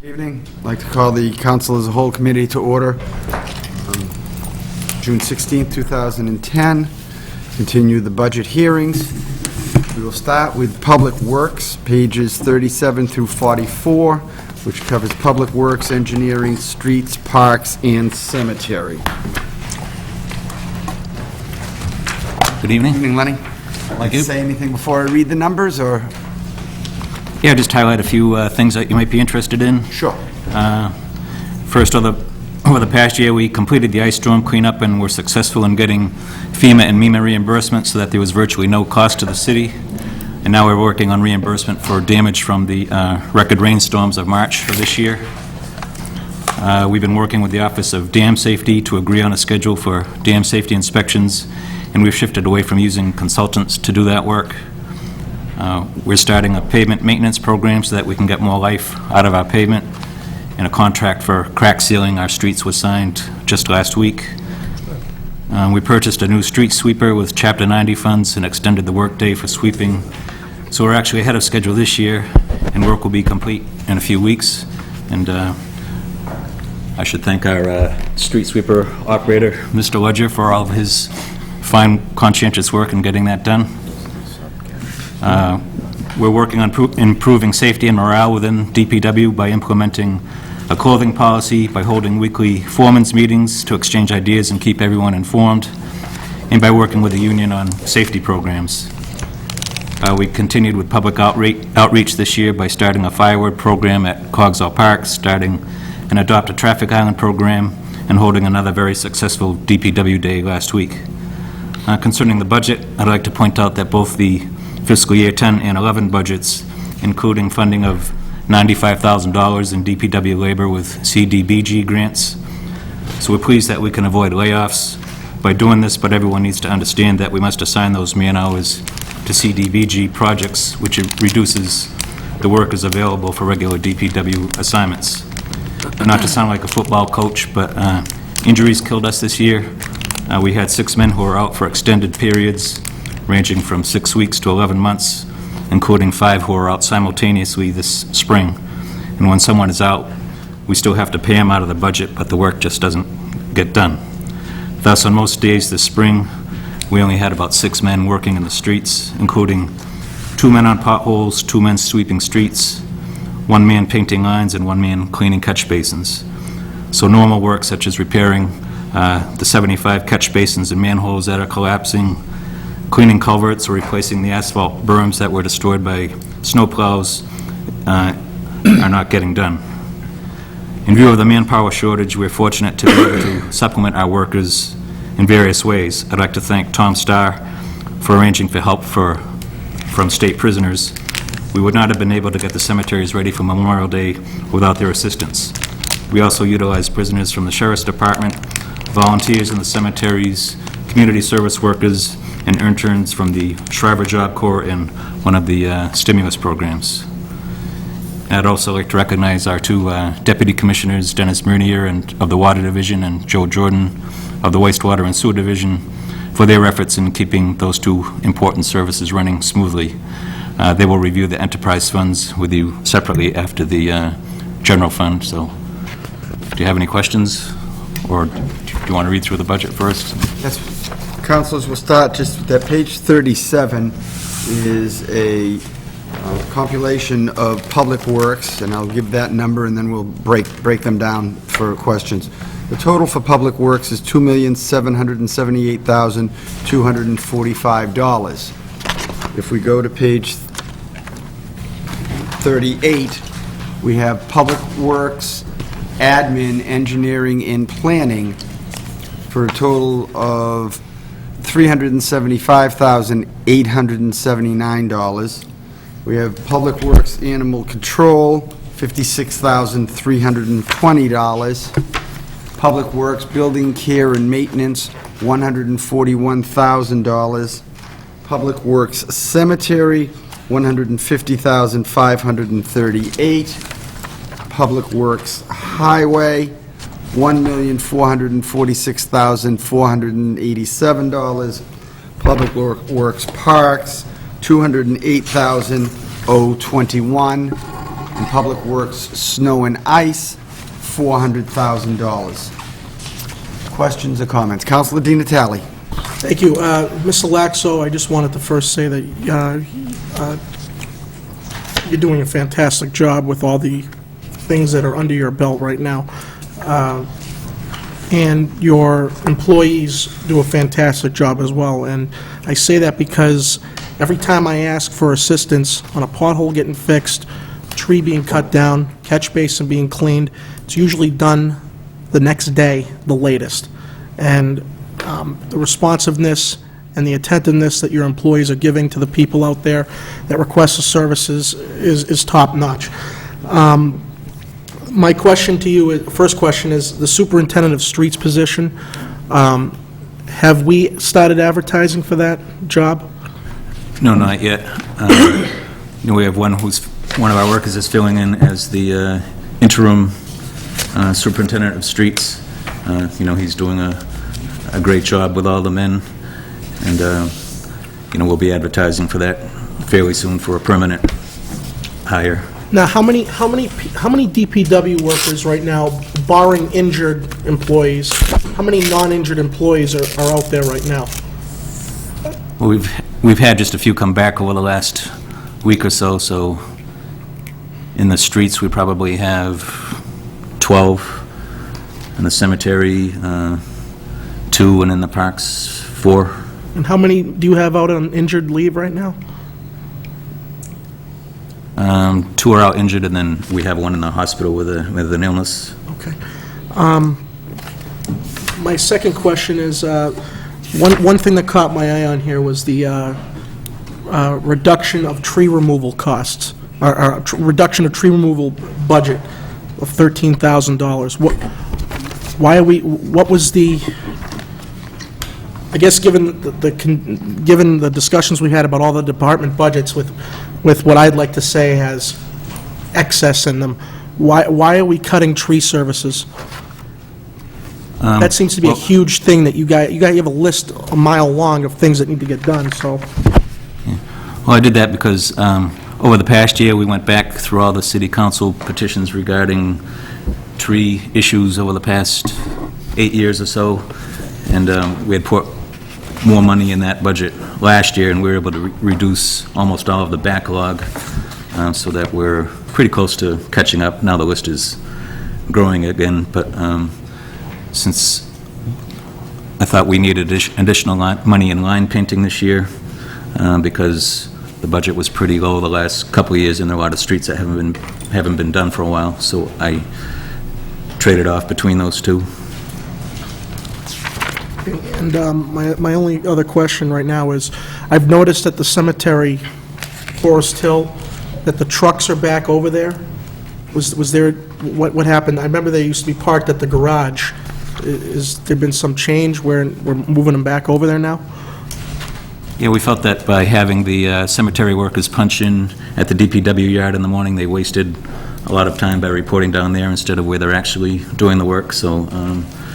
Evening. I'd like to call the Council as a Whole Committee to order. June 16th, 2010. Continue the budget hearings. We will start with Public Works, pages 37 through 44, which covers Public Works, Engineering, Streets, Parks, and Cemetery. Good evening. Evening, Lenny. Like to say anything before I read the numbers, or? Yeah, just highlight a few things that you might be interested in. Sure. First, over the past year, we completed the ice storm cleanup and were successful in getting FEMA and MEMA reimbursement so that there was virtually no cost to the city. And now we're working on reimbursement for damage from the record rainstorms of March of this year. We've been working with the Office of Dam Safety to agree on a schedule for dam safety inspections, and we've shifted away from using consultants to do that work. We're starting a pavement maintenance program so that we can get more life out of our pavement, and a contract for crack sealing our streets was signed just last week. We purchased a new street sweeper with Chapter 90 funds and extended the workday for sweeping. So we're actually ahead of schedule this year, and work will be complete in a few weeks. And I should thank our street sweeper operator, Mr. Ledger, for all of his fine, conscientious work in getting that done. We're working on improving safety and morale within DPW by implementing a clothing policy, by holding weekly foreman's meetings to exchange ideas and keep everyone informed, and by working with the union on safety programs. We continued with public outreach this year by starting a firework program at Cogswell Park, starting an Adopt a Traffic Island program, and holding another very successful DPW Day last week. Concerning the budget, I'd like to point out that both the fiscal year 10 and 11 budgets, including funding of $95,000 in DPW labor with CDBG grants. So we're pleased that we can avoid layoffs by doing this, but everyone needs to understand that we must assign those man hours to CDBG projects, which reduces the workers available for regular DPW assignments. Not to sound like a football coach, but injuries killed us this year. We had 6 men who were out for extended periods, ranging from 6 weeks to 11 months, including 5 who are out simultaneously this spring. And when someone is out, we still have to pay them out of the budget, but the work just doesn't get done. Thus, on most days this spring, we only had about 6 men working in the streets, including 2 men on potholes, 2 men sweeping streets, 1 man painting lines, and 1 man cleaning catch basins. So normal work, such as repairing the 75 catch basins and manholes that are collapsing, cleaning culverts, or replacing the asphalt berms that were destroyed by snowplows, are not getting done. In view of the manpower shortage, we're fortunate to be able to supplement our workers in various ways. I'd like to thank Tom Starr for arranging for help from state prisoners. We would not have been able to get the cemeteries ready for Memorial Day without their assistance. We also utilize prisoners from the Sheriff's Department, volunteers in the cemeteries, community service workers, and interns from the Shriver Job Corps and one of the stimulus programs. I'd also like to recognize our 2 deputy commissioners, Dennis Mernier of the Water Division and Joe Jordan of the Wastewater and Sewer Division, for their efforts in keeping those 2 important services running smoothly. They will review the enterprise funds with you separately after the general fund. So, do you have any questions, or do you want to read through the budget first? Yes. Councilors, we'll start just with that. Page 37 is a compilation of Public Works, and I'll give that number, and then we'll break them down for questions. The total for Public Works is $2,778,245. If we go to page 38, we have Public Works, Admin, Engineering, and Planning for a total of $375,879. We have Public Works Animal Control, $56,320. Public Works Building Care and Maintenance, $141,000. Public Works Cemetery, $150,538. Public Works Highway, $1,446,487. Public Works Parks, $208,021. and Public Works Snow and Ice, $400,000. Questions or comments? Councilor Di Natale. Thank you. Mr. Laxo, I just wanted to first say that you're doing a fantastic job with all the things that are under your belt right now. And your employees do a fantastic job as well. And I say that because every time I ask for assistance on a pothole getting fixed, a tree being cut down, catch basin being cleaned, it's usually done the next day, the latest. And the responsiveness and the attentiveness that your employees are giving to the people out there that request the services is top-notch. My question to you, first question is, the superintendent of streets position, have we started advertising for that job? No, not yet. We have one of our workers is filling in as the interim superintendent of streets. He's doing a great job with all the men, and we'll be advertising for that fairly soon for a permanent hire. Now, how many DPW workers right now, barring injured employees, how many non-injured employees are out there right now? Well, we've had just a few come back over the last week or so. So in the streets, we probably have 12. In the cemetery, 2, and in the parks, 4. And how many do you have out on injured leave right now? 2 are out injured, and then we have one in the hospital with an illness. Okay. My second question is, one thing that caught my eye on here was the reduction of tree removal costs, or reduction of tree removal budget of $13,000. What was the, I guess given the discussions we had about all the department budgets with what I'd like to say has excess in them, why are we cutting tree services? That seems to be a huge thing that you have a list a mile long of things that need to get done, so. Yeah. Well, I did that because over the past year, we went back through all the city council petitions regarding tree issues over the past 8 years or so, and we had put more money in that budget last year, and we were able to reduce almost all of the backlog, so that we're pretty close to catching up. Now the list is growing again, but since I thought we needed additional money in line painting this year, because the budget was pretty low the last couple of years, and there are a lot of streets that haven't been done for a while, so I traded off between those two. And my only other question right now is, I've noticed at the cemetery, Forest Hill, that the trucks are back over there. Was there, what happened? I remember they used to be parked at the garage. Is there been some change where we're moving them back over there now? Yeah, we felt that by having the cemetery workers punch in at the DPW yard in the morning, they wasted a lot of time by reporting down there instead of where they're actually doing the work, so...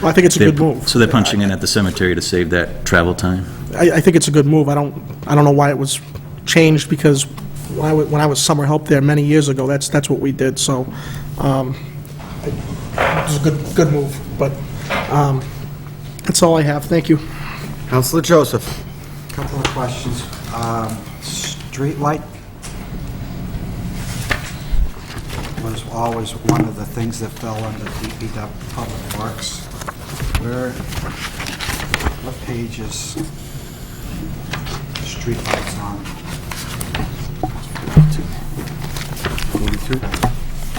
Well, I think it's a good move. So they're punching in at the cemetery to save that travel time. I think it's a good move. I don't know why it was changed, because when I was summer help there many years ago, that's what we did, so it was a good move, but that's all I have. Thank you. Councilor Joseph. Couple of questions. Street light was always one of the things that fell under DPW Public Works. What page is street lights on?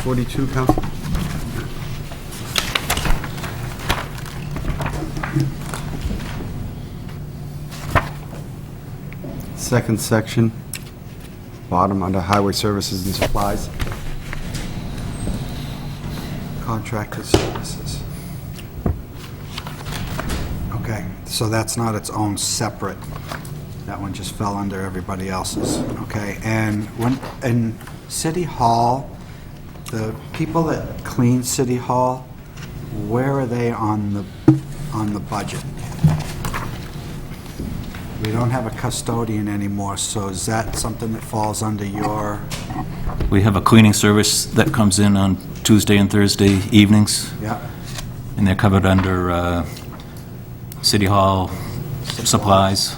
42, Council? Second section, bottom, under Highway Services and Supplies. Contracted services. Okay, so that's not its own separate, that one just fell under everybody else's. Okay, and when, in City Hall, the people that clean City Hall, where are they on the budget? We don't have a custodian anymore, so is that something that falls under your We have a cleaning service that comes in on Tuesday and Thursday evenings, Yeah. and they're covered under City Hall supplies.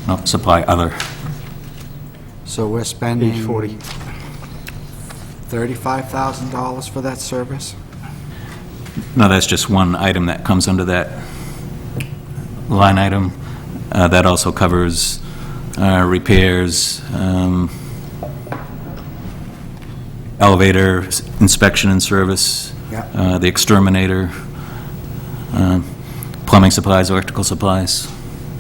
No, supply other. So we're spending... Page 40. $35,000 for that service? No, that's just one item that comes under that line item. That also covers repairs, elevator inspection and service, Yeah. the exterminator, plumbing supplies, electrical supplies.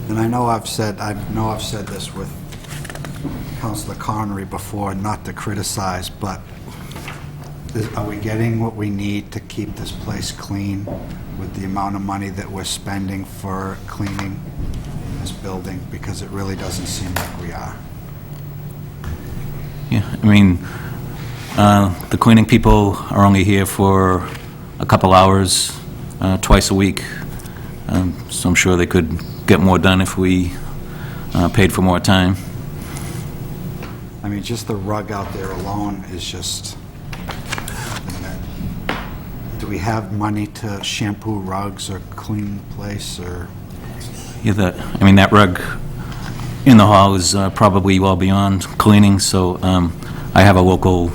And I know I've said this with Councilor Connery before, not to criticize, but are we getting what we need to keep this place clean with the amount of money that we're spending for cleaning this building? Because it really doesn't seem like we are. Yeah, I mean, the cleaning people are only here for a couple hours, twice a week, so I'm sure they could get more done if we paid for more time. I mean, just the rug out there alone is just... Do we have money to shampoo rugs or clean the place, or... Yeah, that rug in the hall is probably well beyond cleaning, so I have a local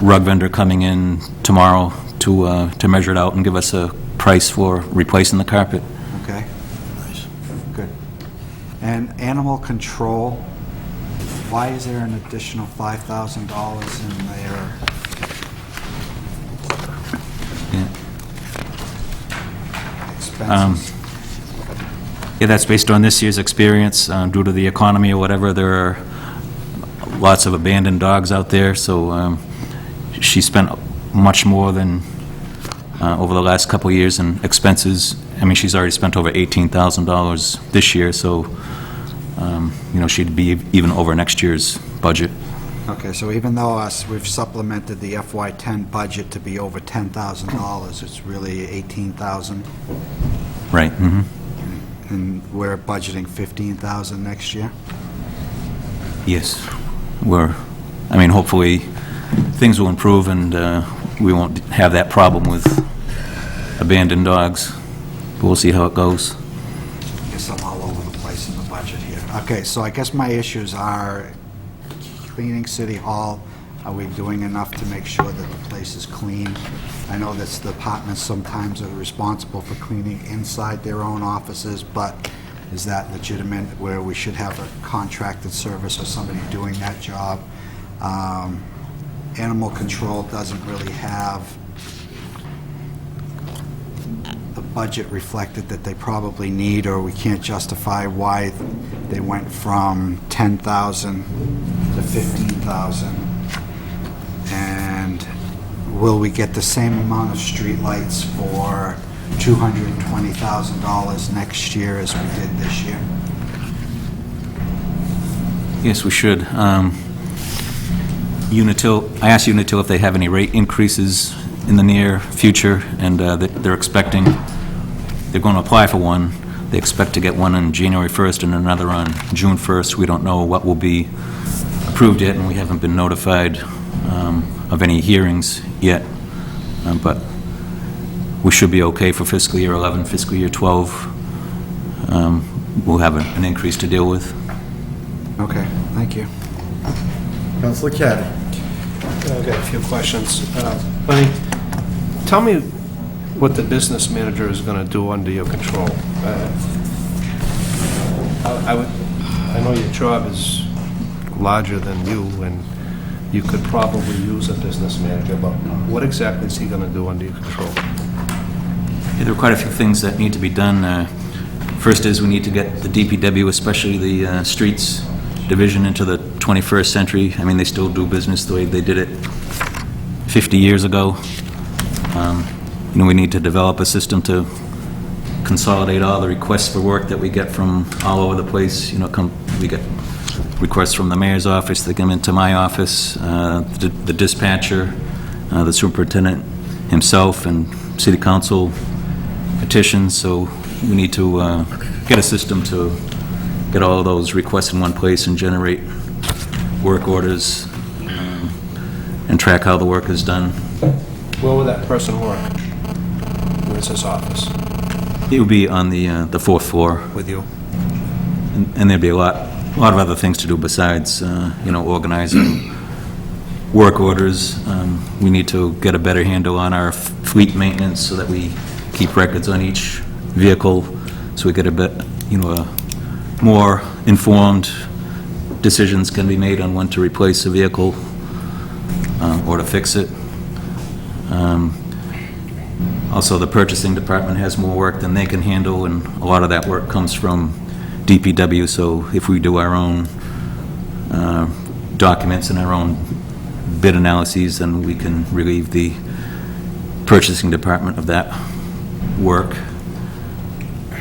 rug vendor coming in tomorrow to measure it out and give us a price for replacing the carpet. Okay. Good. And animal control, why is there an additional $5,000 in there? Yeah. Expenses? Yeah, that's based on this year's experience. Due to the economy or whatever, there are lots of abandoned dogs out there, so she spent much more than over the last couple of years in expenses. I mean, she's already spent over $18,000 this year, so, she'd be even over next year's budget. Okay, so even though we've supplemented the FY10 budget to be over $10,000, it's really $18,000, Right, mm-hmm. and we're budgeting $15,000 next year? Yes. Hopefully, things will improve and we won't have that problem with abandoned dogs. But we'll see how it goes. I guess I'm all over the place in the budget here. Okay, so I guess my issues are cleaning City Hall. Are we doing enough to make sure that the place is clean? I know that the departments sometimes are responsible for cleaning inside their own offices, but is that legitimate where we should have a contracted service or somebody doing that job? Animal control doesn't really have the budget reflected that they probably need, or we can't justify why they went from 10,000 to 15,000. And will we get the same amount of streetlights for $220,000 next year as we did this year? Yes, we should. I asked Unitil if they have any rate increases in the near future, and they're going to apply for one. They expect to get one on January 1st and another on June 1st. We don't know what will be approved yet, and we haven't been notified of any hearings yet, but we should be okay for fiscal year 11, fiscal year 12. We'll have an increase to deal with. Okay, thank you. Councilor Caddy. I've got a few questions. Lenny, tell me what the business manager is going to do under your control. I know your job is larger than you, and you could probably use a business manager, but what exactly is he going to do under your control? Yeah, there are quite a few things that need to be done. First is we need to get the DPW, especially the streets division, into the 21st century. I mean, they still do business the way they did it 50 years ago. We need to develop a system to consolidate all the requests for work that we get from all over the place. We get requests from the mayor's office, they come into my office, the dispatcher, the superintendent himself, and city council petitions. So we need to get a system to get all of those requests in one place and generate work orders and track how the work is done. Where will that person work? Where's his office? It would be on the fourth floor, With you? and there'd be a lot of other things to do besides, organizing work orders. We need to get a better handle on our fleet maintenance so that we keep records on each vehicle, so we get a bit, a more informed decisions can be made on when to replace a vehicle or to fix it. Also, the purchasing department has more work than they can handle, and a lot of that work comes from DPW, so if we do our own documents and our own bid analyses, then we can relieve the purchasing department of that work.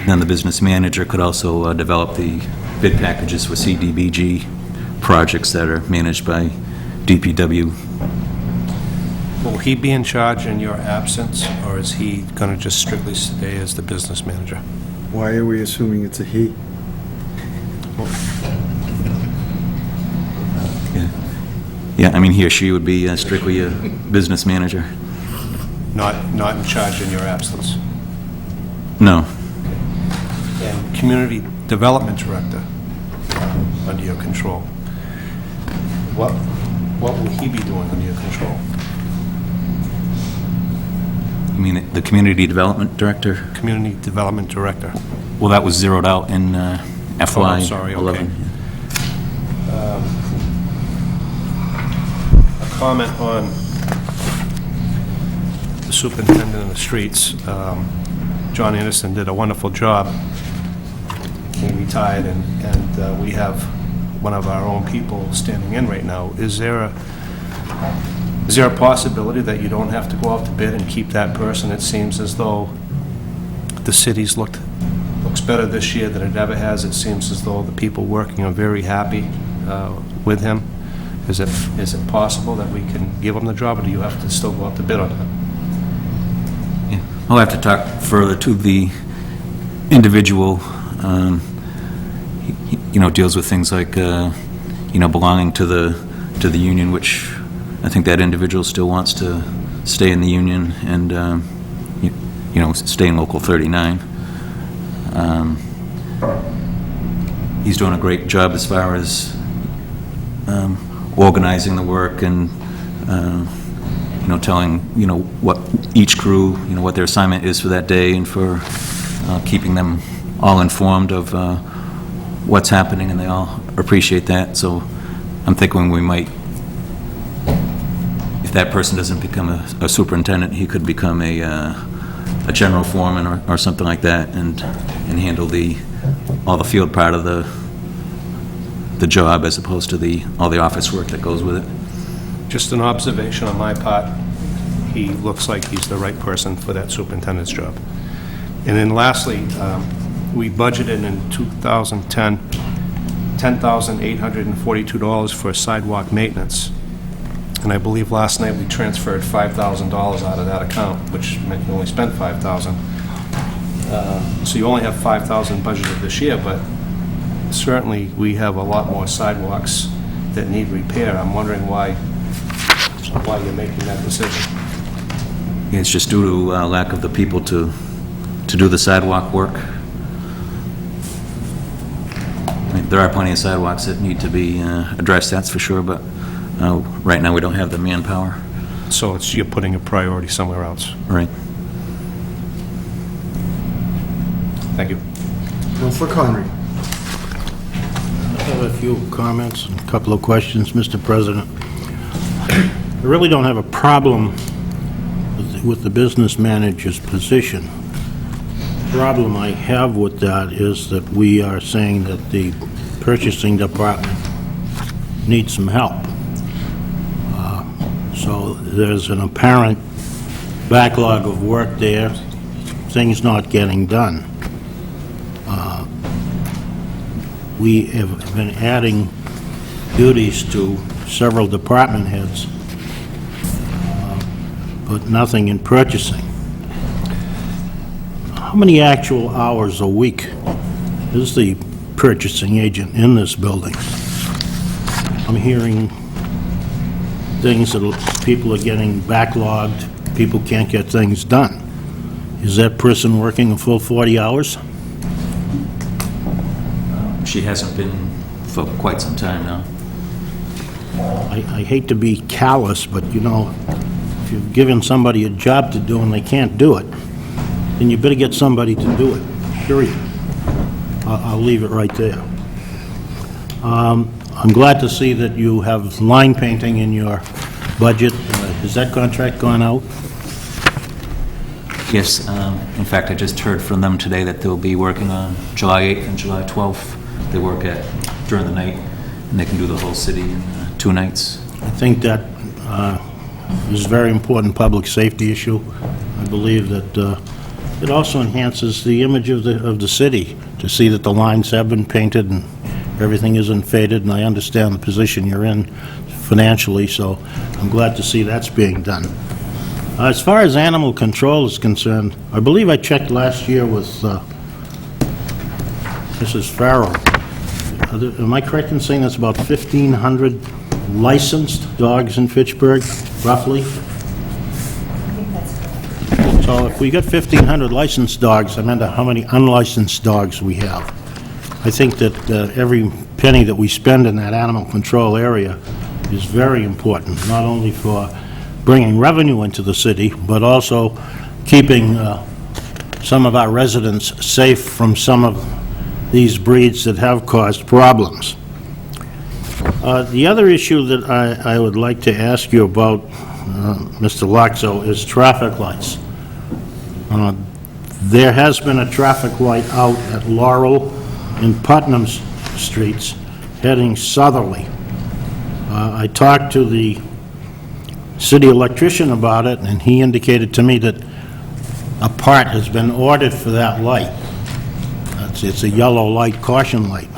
Then the business manager could also develop the bid packages for CDBG projects that are managed by DPW. Will he be in charge in your absence, or is he going to just strictly stay as the business manager? Why are we assuming it's a he? Yeah, I mean, he or she would be strictly a business manager. Not in charge in your absence? No. And community development director under your control. What will he be doing under your control? You mean the community development director? Community development director. Well, that was zeroed out in FY11. Oh, I'm sorry, okay. A comment on the superintendent of the streets. John Anderson did a wonderful job. He retired, and we have one of our own people standing in right now. Is there a possibility that you don't have to go out to bid and keep that person? It seems as though the city's looks better this year than it ever has. It seems as though the people working are very happy with him. Is it possible that we can give him the job, or do you have to still go out to bid on that? Yeah. I'll have to talk further to the individual. He deals with things like, belonging to the union, which I think that individual still wants to stay in the union and, stay in Local 39. He's doing a great job as far as organizing the work and, telling, what each crew, what their assignment is for that day, and for keeping them all informed of what's happening, and they all appreciate that. So I'm thinking we might, if that person doesn't become a superintendent, he could become a general foreman or something like that, and handle all the field part of the job, as opposed to all the office work that goes with it. Just an observation on my part, he looks like he's the right person for that superintendent's job. And then lastly, we budgeted in 2010 $10,842 for sidewalk maintenance. And I believe last night we transferred $5,000 out of that account, which meant you only spent $5,000. So you only have $5,000 budgeted this year, but certainly we have a lot more sidewalks that need repair. I'm wondering why you're making that decision. It's just due to lack of the people to do the sidewalk work. I mean, there are plenty of sidewalks that need to be addressed, that's for sure, but right now we don't have the manpower. So you're putting a priority somewhere else. Right. Thank you. Councilor Conry. I have a few comments and a couple of questions, Mr. President. I really don't have a problem with the business manager's position. The problem I have with that is that we are saying that the purchasing department needs some help. So there's an apparent backlog of work there, things not getting done. We have been adding duties to several department heads, but nothing in purchasing. How many actual hours a week is the purchasing agent in this building? I'm hearing things that people are getting backlogged, people can't get things done. Is that person working a full 40 hours? She hasn't been for quite some time now. I hate to be callous, but, you know, if you've given somebody a job to do and they can't do it, then you better get somebody to do it, period. I'll leave it right there. I'm glad to see that you have line painting in your budget. Has that contract gone out? Yes, in fact, I just heard from them today that they'll be working on July 8th and July 12th. They work during the night, and they can do the whole city in 2 nights. I think that is a very important public safety issue. I believe that it also enhances the image of the city to see that the lines have been painted and everything isn't faded, and I understand the position you're in financially, so I'm glad to see that's being done. As far as animal control is concerned, I believe I checked last year with Mrs. Farrell. Am I correct in saying that's about 1,500 licensed dogs in Fitchburg, roughly? So if we got 1,500 licensed dogs, I wonder how many unlicensed dogs we have. I think that every penny that we spend in that animal control area is very important, not only for bringing revenue into the city, but also keeping some of our residents safe from some of these breeds that have caused problems. The other issue that I would like to ask you about, Mr. Loxo, is traffic lights. There has been a traffic light out at Laurel and Putnam Streets heading southerly. I talked to the city electrician about it, and he indicated to me that a part has been ordered for that light. It's a yellow light, caution light.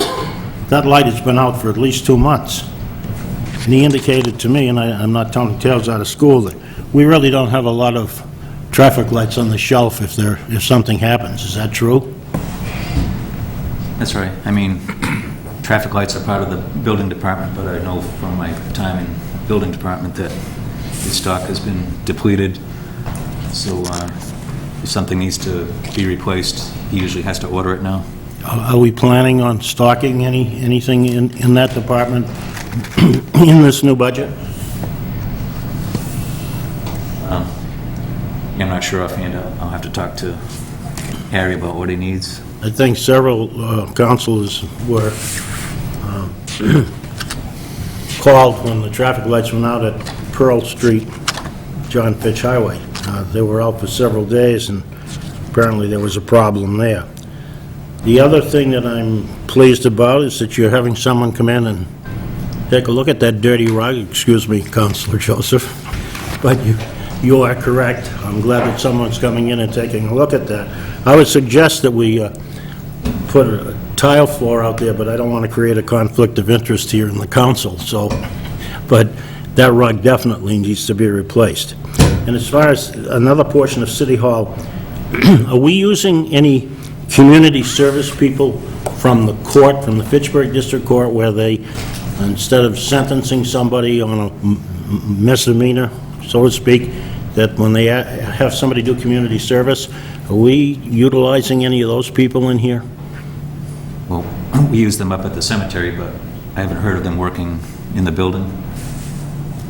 That light has been out for at least 2 months. And he indicated to me, and I'm not telling tales out of school, that we really don't have a lot of traffic lights on the shelf if something happens. Is that true? That's right. I mean, traffic lights are part of the building department, but I know from my time in building department that the stock has been depleted. So if something needs to be replaced, he usually has to order it now. Are we planning on stocking anything in that department in this new budget? I'm not sure offhand. I'll have to talk to Harry about what he needs. I think several councilors were called when the traffic lights went out at Pearl Street, John Fitch Highway. They were out for several days, and apparently there was a problem there. The other thing that I'm pleased about is that you're having someone come in and take a look at that dirty rug. Excuse me, Councilor Joseph, but you are correct. I'm glad that someone's coming in and taking a look at that. I would suggest that we put a tile floor out there, but I don't want to create a conflict of interest here in the council, so, but that rug definitely needs to be replaced. And as far as another portion of City Hall, are we using any community service people from the court, from the Fitchburg District Court, where they, instead of sentencing somebody on a misdemeanor, so to speak, that when they have somebody do community service, are we utilizing any of those people in here? Well, we use them up at the cemetery, but I haven't heard of them working in the building.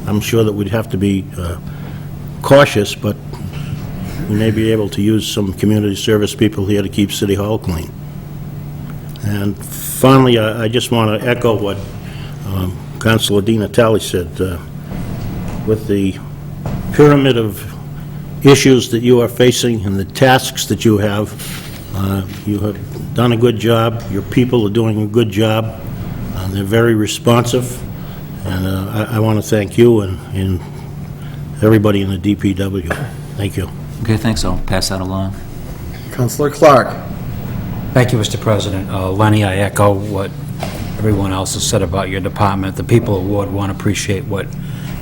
I'm sure that we'd have to be cautious, but we may be able to use some community service people here to keep City Hall clean. And finally, I just want to echo what Councilor Di Natale said. With the pyramid of issues that you are facing and the tasks that you have done a good job. Your people are doing a good job. They're very responsive. And I want to thank you and everybody in the DPW. Thank you. Okay, thanks. I'll pass that along. Councilor Clark. Thank you, Mr. President. Lenny, I echo what everyone else has said about your department. The people of Ward 1 appreciate what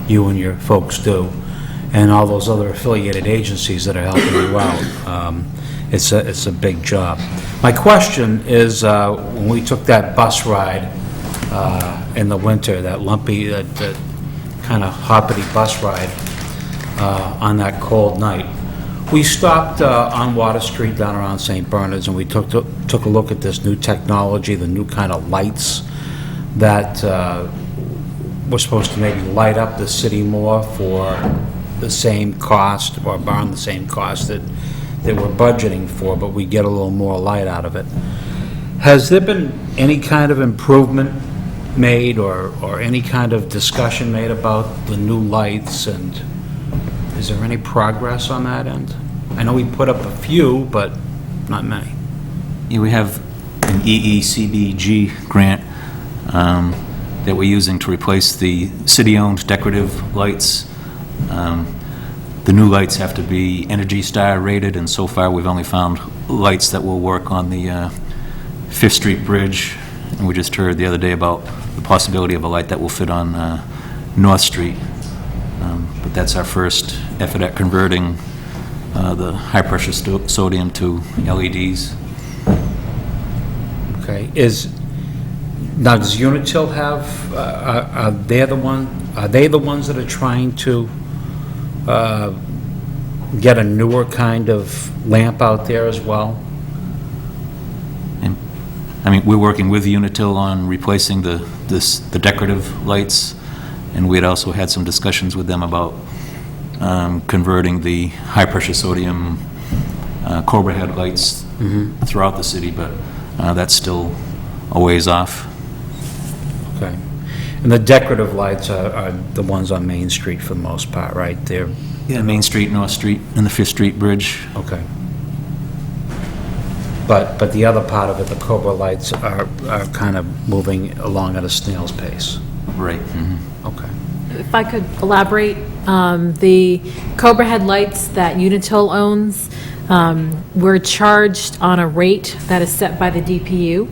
you and your folks do, and all those other affiliated agencies that are helping you out. It's a big job. My question is, when we took that bus ride in the winter, that lumpy, that kind of hoppity bus ride on that cold night. We stopped on Water Street down around St. Bernard's, and we took a look at this new technology, the new kind of lights that were supposed to maybe light up the city more for the same cost, or around the same cost that they were budgeting for, but we get a little more light out of it. Has there been any kind of improvement made or any kind of discussion made about the new lights, and is there any progress on that end? I know we put up a few, but not many. Yeah, we have an EECBG grant that we're using to replace the city-owned decorative lights. The new lights have to be Energy Star rated, and so far we've only found lights that will work on the Fifth Street Bridge, and we just heard the other day about the possibility of a light that will fit on North Street. But that's our first effort at converting the high-pressure sodium to LEDs. Okay, now does Unitil have, are they the ones that are trying to get a newer kind of lamp out there as well? And, I mean, we're working with Unitil on replacing the decorative lights, and we had also had some discussions with them about converting the high-pressure sodium Cobra head lights throughout the city, but that's still a ways off. Okay. And the decorative lights are the ones on Main Street for the most part, right? They're... Yeah, Main Street, North Street, and the Fifth Street Bridge. Okay. But the other part of it, the Cobra lights are kind of moving along at a snail's pace. Right. Okay. If I could elaborate, the Cobra headlights that Unitil owns, we're charged on a rate that is set by the DPU.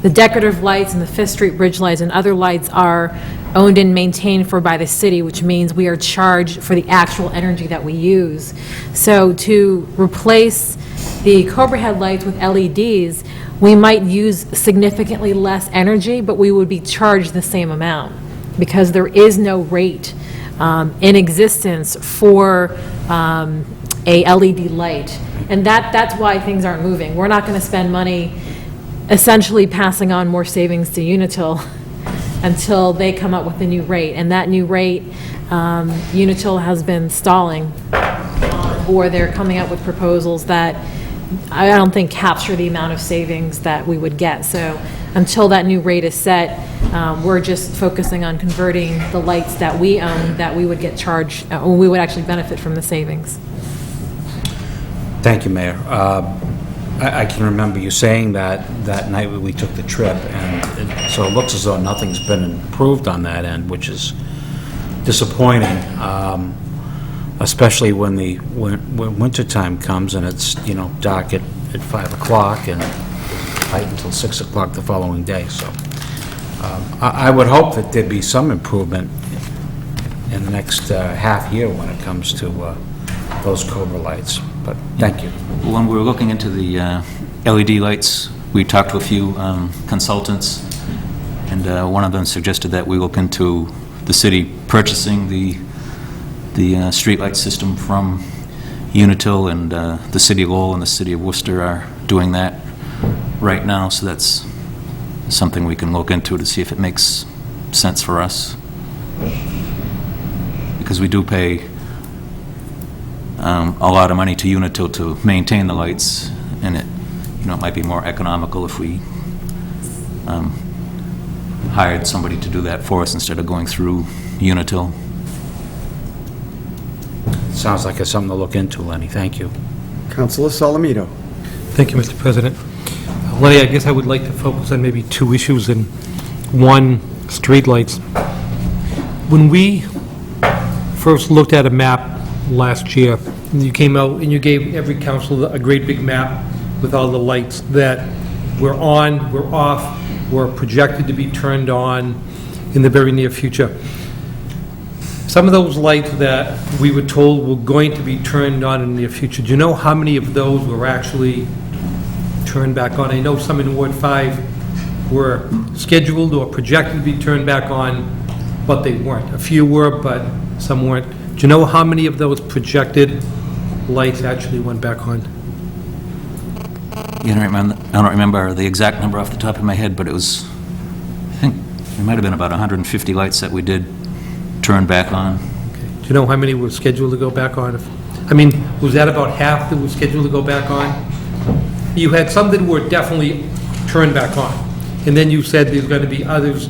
The decorative lights and the Fifth Street Bridge lights and other lights are owned and maintained for by the city, which means we are charged for the actual energy that we use. So to replace the Cobra headlights with LEDs, we might use significantly less energy, but we would be charged the same amount because there is no rate in existence for a LED light. And that's why things aren't moving. We're not going to spend money essentially passing on more savings to Unitil until they come up with a new rate. And that new rate, Unitil has been stalling, or they're coming up with proposals that I don't think capture the amount of savings that we would get. So until that new rate is set, we're just focusing on converting the lights that we own, that we would get charged, or we would actually benefit from the savings. Thank you, Mayor. I can remember you saying that night when we took the trip, and so it looks as though nothing's been improved on that end, which is disappointing, especially when wintertime comes and it's, dark at 5 o'clock and light until 6 o'clock the following day. So I would hope that there'd be some improvement in the next half year when it comes to those Cobra lights. But thank you. When we were looking into the LED lights, we talked to a few consultants, and one of them suggested that we look into the city purchasing the streetlight system from Unitil, and the City of Lowell and the City of Worcester are doing that right now, so that's something we can look into to see if it makes sense for us. Because we do pay a lot of money to Unitil to maintain the lights, and it might be more economical if we hired somebody to do that for us instead of going through Unitil. Sounds like it's something to look into, Lenny. Thank you. Councilor Salamito. Thank you, Mr. President. Lenny, I guess I would like to focus on maybe two issues, and one, streetlights. When we first looked at a map last year, you came out and you gave every council a great big map with all the lights that were on, were off, were projected to be turned on in the very near future. Some of those lights that we were told were going to be turned on in the near future, do you know how many of those were actually turned back on? I know some in Ward 5 were scheduled or projected to be turned back on but they weren't. A few were, but some weren't. Do you know how many of those projected lights actually went back on? I don't remember the exact number off the top of my head, but it was, I think, it might have been about 150 lights that we did turn back on. Do you know how many were scheduled to go back on? I mean, was that about half that were scheduled to go back on? You had some that were definitely turned back on, and then you said there's going to be others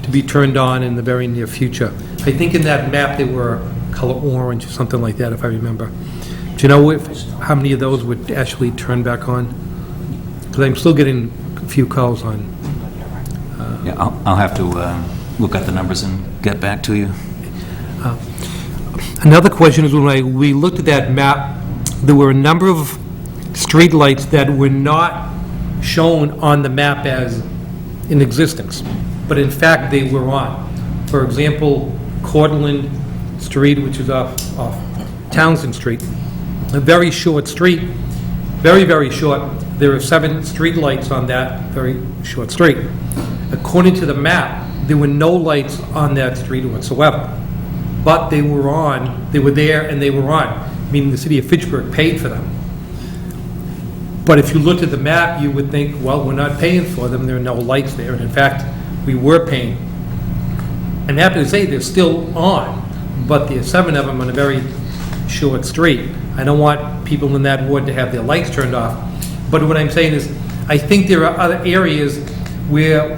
to be turned on in the very near future. I think in that map they were color orange or something like that, if I remember. Do you know how many of those would actually turn back on? Because I'm still getting a few calls on. Yeah, I'll have to look at the numbers and get back to you. Another question is, when we looked at that map, there were a number of streetlights that were not shown on the map as in existence, but in fact they were on. For example, Cortlandt Street, which is off Townsend Street, a very short street, very, very short. There are 7 streetlights on that very short street. According to the map, there were no lights on that street whatsoever. But they were on, they were there and they were on, meaning the city of Fitchburg paid for them. But if you looked at the map, you would think, well, we're not paying for them, there are no lights there, and in fact, we were paying. I'm happy to say they're still on, but there's 7 of them on a very short street. I don't want people in that ward to have their lights turned off. But what I'm saying is, I think there are other areas where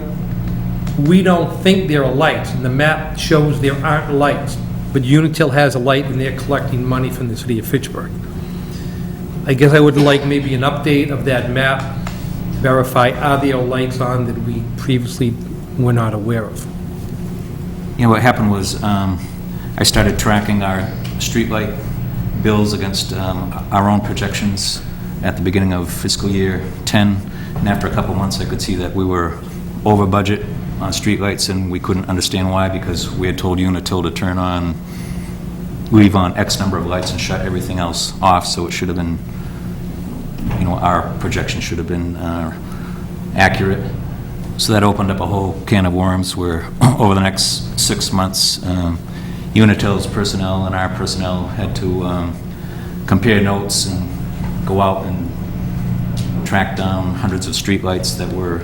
we don't think there are lights, and the map shows there aren't lights, but Unitil has a light and they're collecting money from the city of Fitchburg. I guess I would like maybe an update of that map, verify are there lights on that we previously were not aware of. You know, what happened was, I started tracking our streetlight bills against our own projections at the beginning of fiscal year 10, and after a couple months I could see that we were over budget on streetlights, and we couldn't understand why, because we had told Unitil to turn on, leave on X number of lights and shut everything else off, so it should have been, you know, our projection should have been accurate. So that opened up a whole can of worms where over the next 6 months, Unitil's personnel and our personnel had to compare notes and go out and track down hundreds of streetlights that were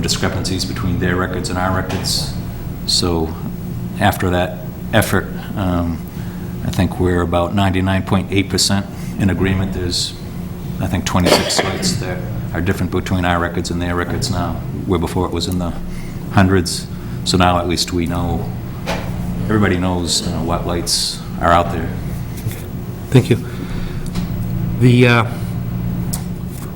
discrepancies between their records and our records. So after that effort, I think we're about 99.8% in agreement. There's, I think, 26 lights that are different between our records and their records now, where before it was in the hundreds. So now at least we know, everybody knows what lights are out there. Thank you.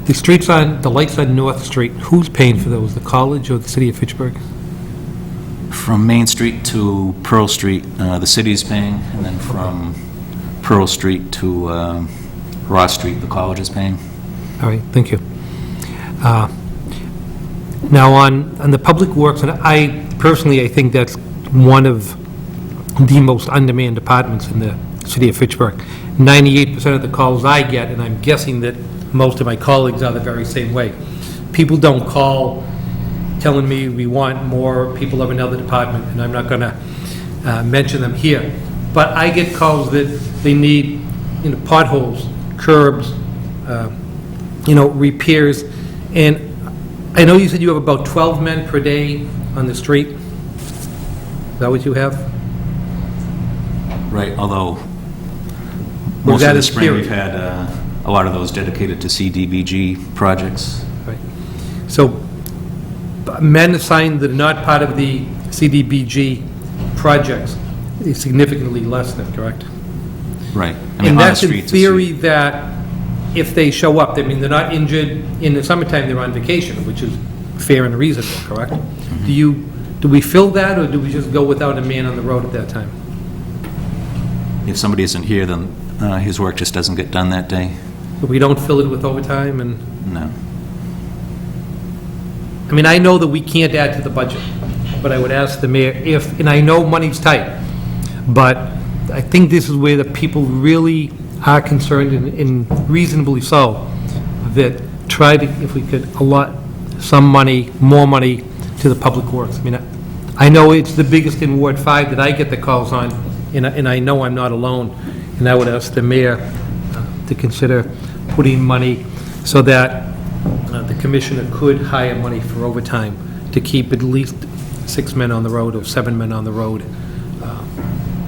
The streets on, the lights on North Street, who's paying for those, the college or the city of Fitchburg? From Main Street to Pearl Street, the city is paying, and then from Pearl Street to Ross Street, the college is paying. All right, thank you. Now, on the public works, and I personally, I think that's one of the most undemanded departments in the city of Fitchburg. 98% of the calls I get, and I'm guessing that most of my colleagues are the very same way. People don't call telling me we want more people of another department, and I'm not going to mention them here. But I get calls that they need, you know, potholes, curbs, you know, repairs. And I know you said you have about 12 men per day on the street. Is that what you have? Right, although most that of the is spring theory? we've had a lot of those dedicated to CDBG projects. Right. So men assigned that are not part of the CDBG projects is significantly less than, correct? Right. I mean, And on the that's in streets, theory that if they show up, I mean, they're not injured, in the summertime, they're on vacation, which is fair and reasonable, correct? Do we fill that, or do we just go without a man on the road at that time? if somebody isn't here, then his work just doesn't get done that day. But we don't fill it with overtime and... No. I mean, I know that we can't add to the budget, but I would ask the mayor if, and I know money's tight, but I think this is where the people really are concerned, and reasonably so, that try to, if we could allot some money, more money to the public works. I mean, I know it's the biggest in Ward 5 that I get the calls on, and I know I'm not alone, and I would ask the mayor to consider putting money so that the commissioner could hire money for overtime to keep at least 6 men on the road or 7 men on the road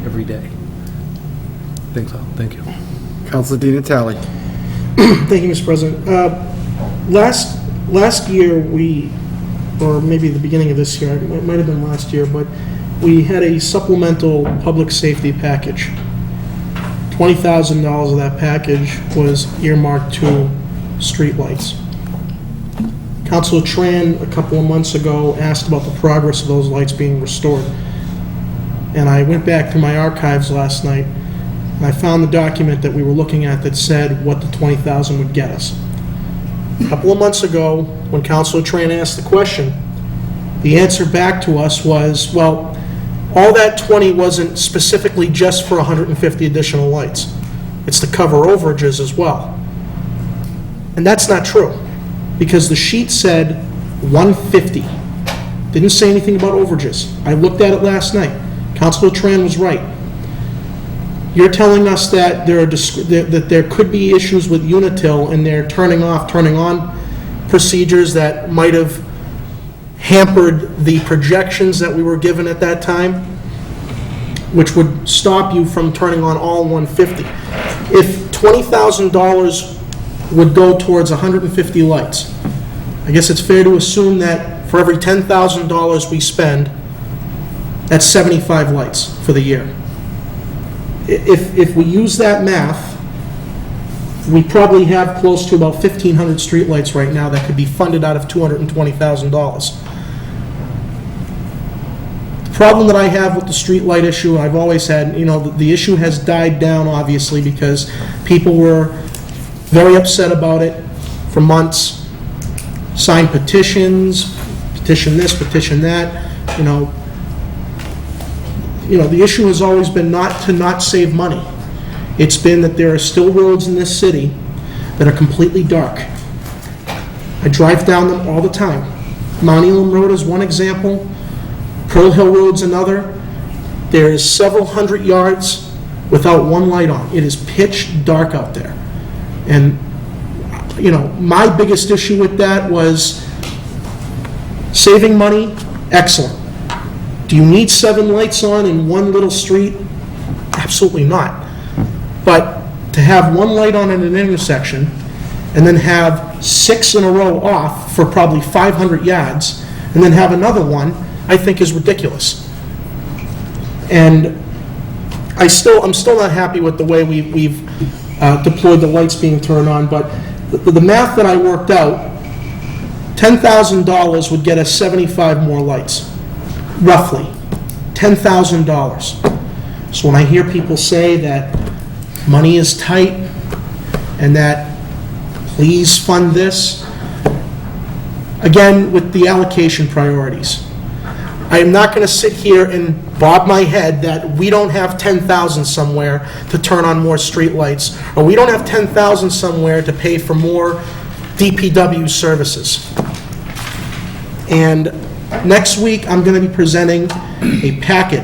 every day. Thanks, all. Thank you. Councilor Di Natale. Thank you, Mr. President. Last year, or maybe the beginning of this year, it might have been last year, but we had a supplemental public safety package. $20,000 of that package was earmarked to streetlights. Councilor Tran, a couple of months ago, asked about the progress of those lights being restored. And I went back to my archives last night, and I found the document that we were looking at that said what the $20,000 would get us. A couple of months ago, when Councilor Tran asked the question, the answer back to us was, well, all that 20 wasn't specifically just for 150 additional lights. It's to cover overages as well. And that's not true, because the sheet said 150. Didn't say anything about overages. I looked at it last night. Councilor Tran was right. You're telling us that there could be issues with Unitil and their turning off, turning on procedures that might have hampered the projections that we were given at that time, which would stop you from turning on all 150. If $20,000 would go towards 150 lights, I guess it's fair to assume that for every $10,000 we spend, that's 75 lights for the year. If we use that math, we probably have close to about 1,500 streetlights right now that could be funded out of $220,000. The problem that I have with the streetlight issue, I've always had, the issue has died down, obviously, because people were very upset about it for months, signed petitions, petition this, petition that, the issue has always been not to save money. It's been that there are still roads in this city that are completely dark. I drive down them all the time. Mount Elam Road is one example. Pearl Hill Road's another. There is several hundred yards without one light on. It is pitch dark out there. And, my biggest issue with that was saving money, excellent. Do you need 7 lights on in one little street? Absolutely not. But to have 1 light on at an intersection and then have 6 in a row off for probably 500 yards and then have another one, I think is ridiculous. And I'm still not happy with the way we've deployed the lights being turned on, but the math that I worked out, $10,000 would get us 75 more lights. Roughly, $10,000. So when I hear people say that money is tight and that please fund this, again, with the allocation priorities, I am not going to sit here and bob my head that we don't have 10,000 somewhere to turn on more streetlights, or we don't have 10,000 somewhere to pay for more DPW services. And next week, I'm going to be presenting a packet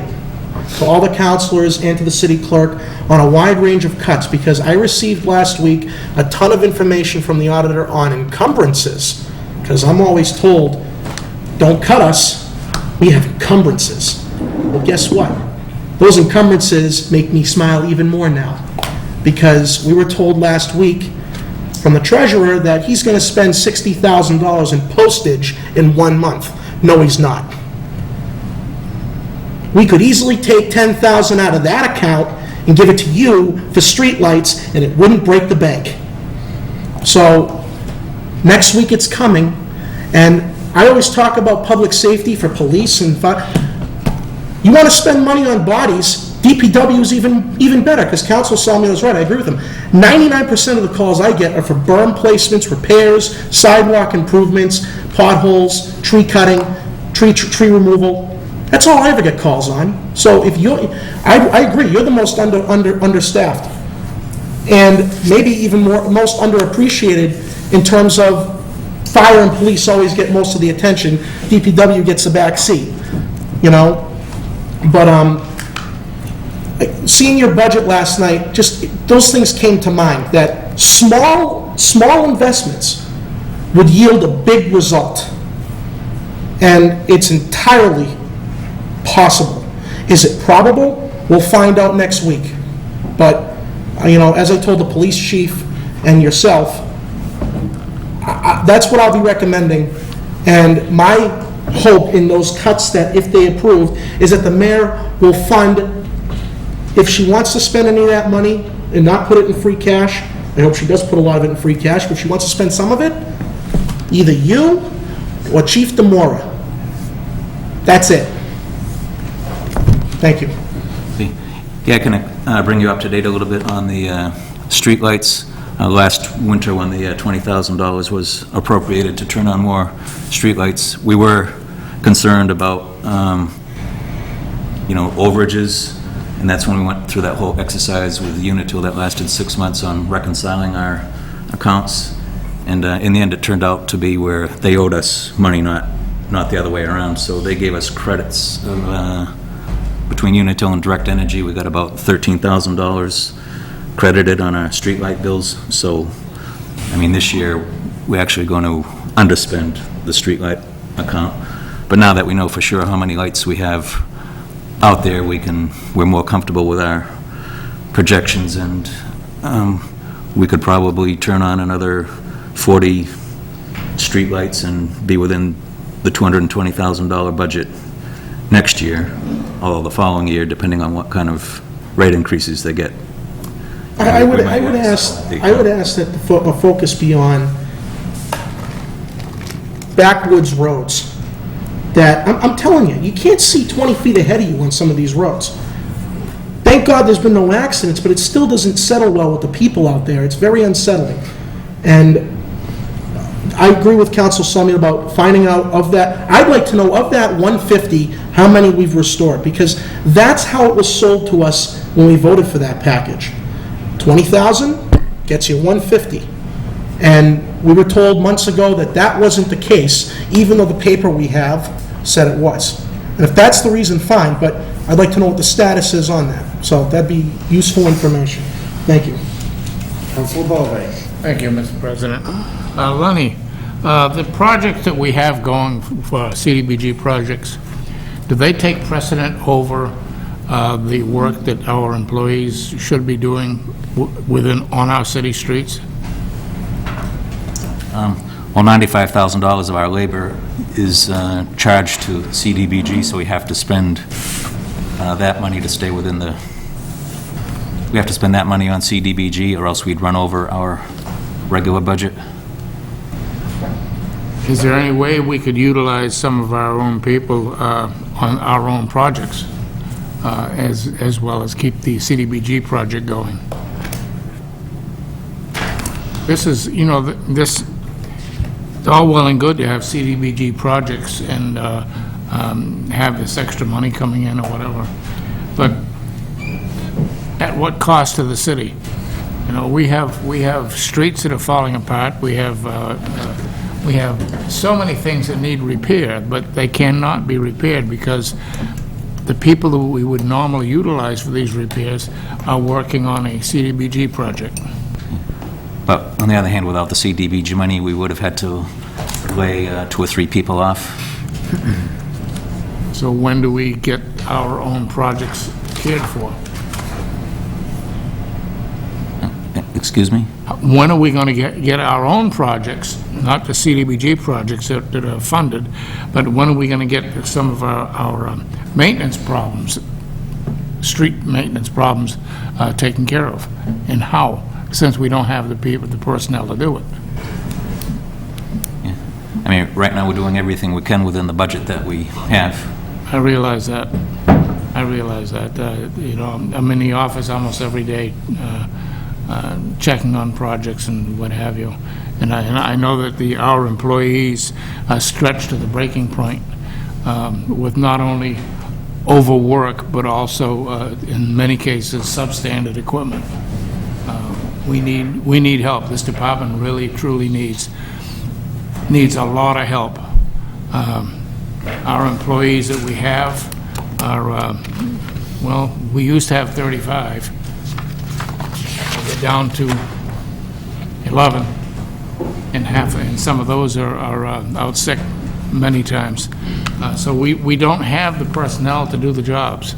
to all the councilors and to the city clerk on a wide range of cuts, because I received last week a ton of information from the auditor on encumbrances, because I'm always told, don't cut us, we have encumbrances. Well, guess what? Those encumbrances make me smile even more now, because we were told last week from the treasurer that he's going to spend $60,000 in postage in 1 month. No, he's not. We could easily take $10,000 out of that account and give it to you for streetlights, and it wouldn't break the bank. So next week it's coming, and I always talk about public safety for police and fire. You want to spend money on bodies, DPW is even better, because Council Salmi was right, I agree with him. 99% of the calls I get are for berm placements, repairs, sidewalk improvements, potholes, tree cutting, tree removal. That's all I ever get calls on. So if I agree, you're the most understaffed, and maybe even most underappreciated in terms of fire and police always get most of the attention. DPW gets the back seat. you know? But, seeing your budget last night, just, those things came to mind, that small investments would yield a big result. And it's entirely possible. Is it probable? We'll find out next week. But, you know, as I told the police chief and yourself, that's what I'll be recommending. And my hope in those cuts that, if they approve, is that the mayor will fund, if she wants to spend any of that money and not put it in free cash, I hope she does put a lot of it in free cash, but if she wants to spend some of it, either you or Chief Demora. That's it. Thank you. Yeah, I can bring you up to date a little bit on the streetlights. Last winter, when the $20,000 was appropriated to turn on more streetlights, we were concerned about, overages, and that's when we went through that whole exercise with Unitil that lasted 6 months on reconciling our accounts. And in the end, it turned out to be where they owed us money, not the other way around. So they gave us credits of, between Unitil and Direct Energy. We got about $13,000 credited on our streetlight bills. So, I mean, this year, we're actually going to underspend the streetlight account. But now that we know for sure how many lights we have out there, we're more comfortable with our projections, and we could probably turn on another 40 streetlights and be within the $220,000 budget next year, or the following year, depending on what kind of rate increases they get. I would ask that the focus be on backwoods roads. That, I'm telling you, you can't see 20 feet ahead of you on some of these roads. Thank God there's been no accidents, but it still doesn't settle well with the people out there. It's very unsettling. And I agree with Council Summey about finding out of that. I'd like to know, of that 150, how many we've restored, because that's how it was sold to us when we voted for that package. 20,000 gets you 150. And we were told months ago that that wasn't the case, even though the paper we have said it was. And if that's the reason, fine, but I'd like to know what the status is on that. So that'd be useful information. Thank you. Councilor Bove. Thank you, Mr. President. Lenny, the projects that we have going for CDBG projects, do they take precedent over the work that our employees should be doing on our city streets? Well, $95,000 of our labor is charged to CDBG, so we have to spend that money to stay within the... We have to spend that money on CDBG, or else we'd run over our regular budget. Is there any way we could utilize some of our own people on our own projects, as well as keep the CDBG project going? This is, it's all well and good to have CDBG projects and have this extra money coming in or whatever, but at what cost to the city? We have streets that are falling apart. We have so many things that need repair, but they cannot be repaired because the people who we would normally utilize for these repairs are working on a CDBG project. But on the other hand, without the CDBG money, we would have had to lay 2 or 3 people off. So when do we get our own projects cared for? Excuse me? When are we going to get our own projects, not the CDBG projects that are funded, but when are we going to get some of our maintenance problems, street maintenance problems taken care of, and how, since we don't have the personnel to do it? Yeah. I mean, right now, we're doing everything we can within the budget that we have. I realize that. I'm in the office almost every day, checking on projects and what have you. And I know that our employees are stretched to the breaking point with not only overwork, but also, in many cases, substandard equipment. We need help. This department really, truly needs a lot of help. our employees that we have are, well, we used to have 35. We're down to 11, and some of those are out sick many times. So we don't have the personnel to do the jobs.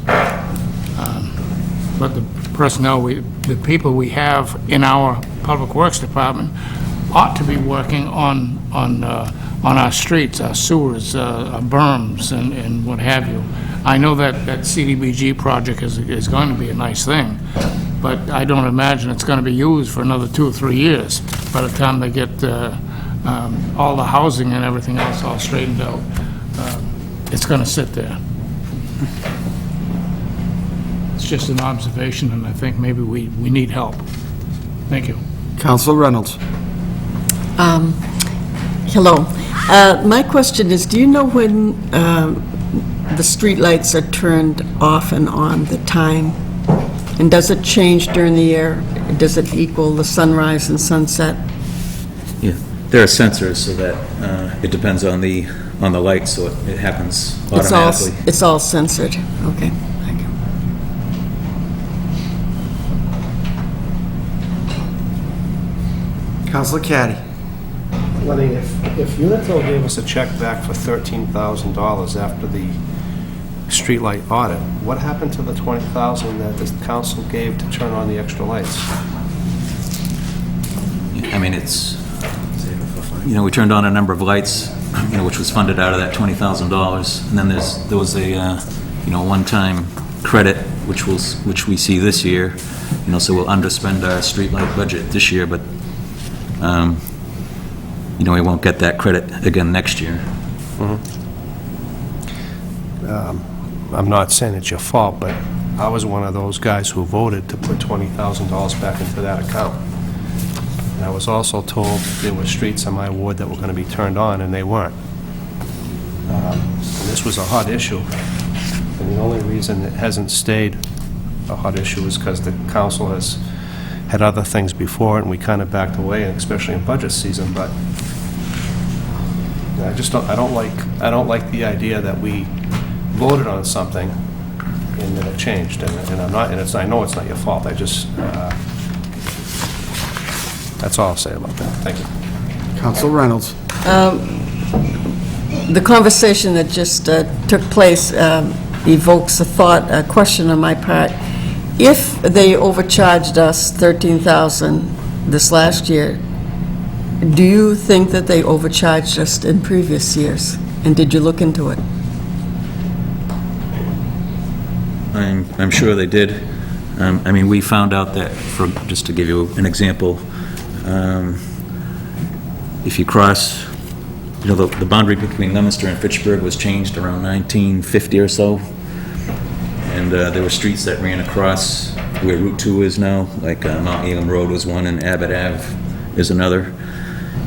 But the personnel, the people we have in our Public Works Department ought to be working on our streets, our sewers, our berms, and what have you. I know that CDBG project is going to be a nice thing, but I don't imagine it's going to be used for another 2 or 3 years by the time they get all the housing and everything else all straightened out. It's going to sit there. It's just an observation, and I think maybe we need help. Thank you. Council Reynolds. Hello. My question is, do you know when the streetlights are turned off and on, the time? And does it change during the year? Does it equal the sunrise and sunset? Yeah, there are sensors so that it depends on the light, so it happens automatically. It's all censored. Okay, thank you. Councilor Caddy. Lenny, if Unitil gave us a check back for $13,000 after the streetlight audit, what happened to the $20,000 that the council gave to turn on the extra lights? I mean, it's, we turned on a number of lights, which was funded out of that $20,000. And then there was a, one-time credit, which we see this year, so we'll underspend our streetlight budget this year, but, we won't get that credit again next year. I'm not saying it's your fault, but I was one of those guys who voted to put $20,000 back into that account. And I was also told there were streets in my ward that were going to be turned on, and they weren't. And this was a hot issue, and the only reason it hasn't stayed a hot issue is because the council has had other things before it, and we kind of backed away, especially in budget season. But I just don't like the idea that we voted on something and then it changed, and I know it's not your fault. I just that's all I'll say about that. Thank you. Council Reynolds. The conversation that just took place evokes a question on my part. If they overcharged us $13,000 this last year, do you think that they overcharged us in previous years? And did you look into it? I'm sure they did. I mean, we found out that, just to give you an example, if you cross, the boundary between Leominster and Fitchburg was changed around 1950 or so, and there were streets that ran across where Route 2 is now, like Mount Elam Road was one, and Abbott Ave is another.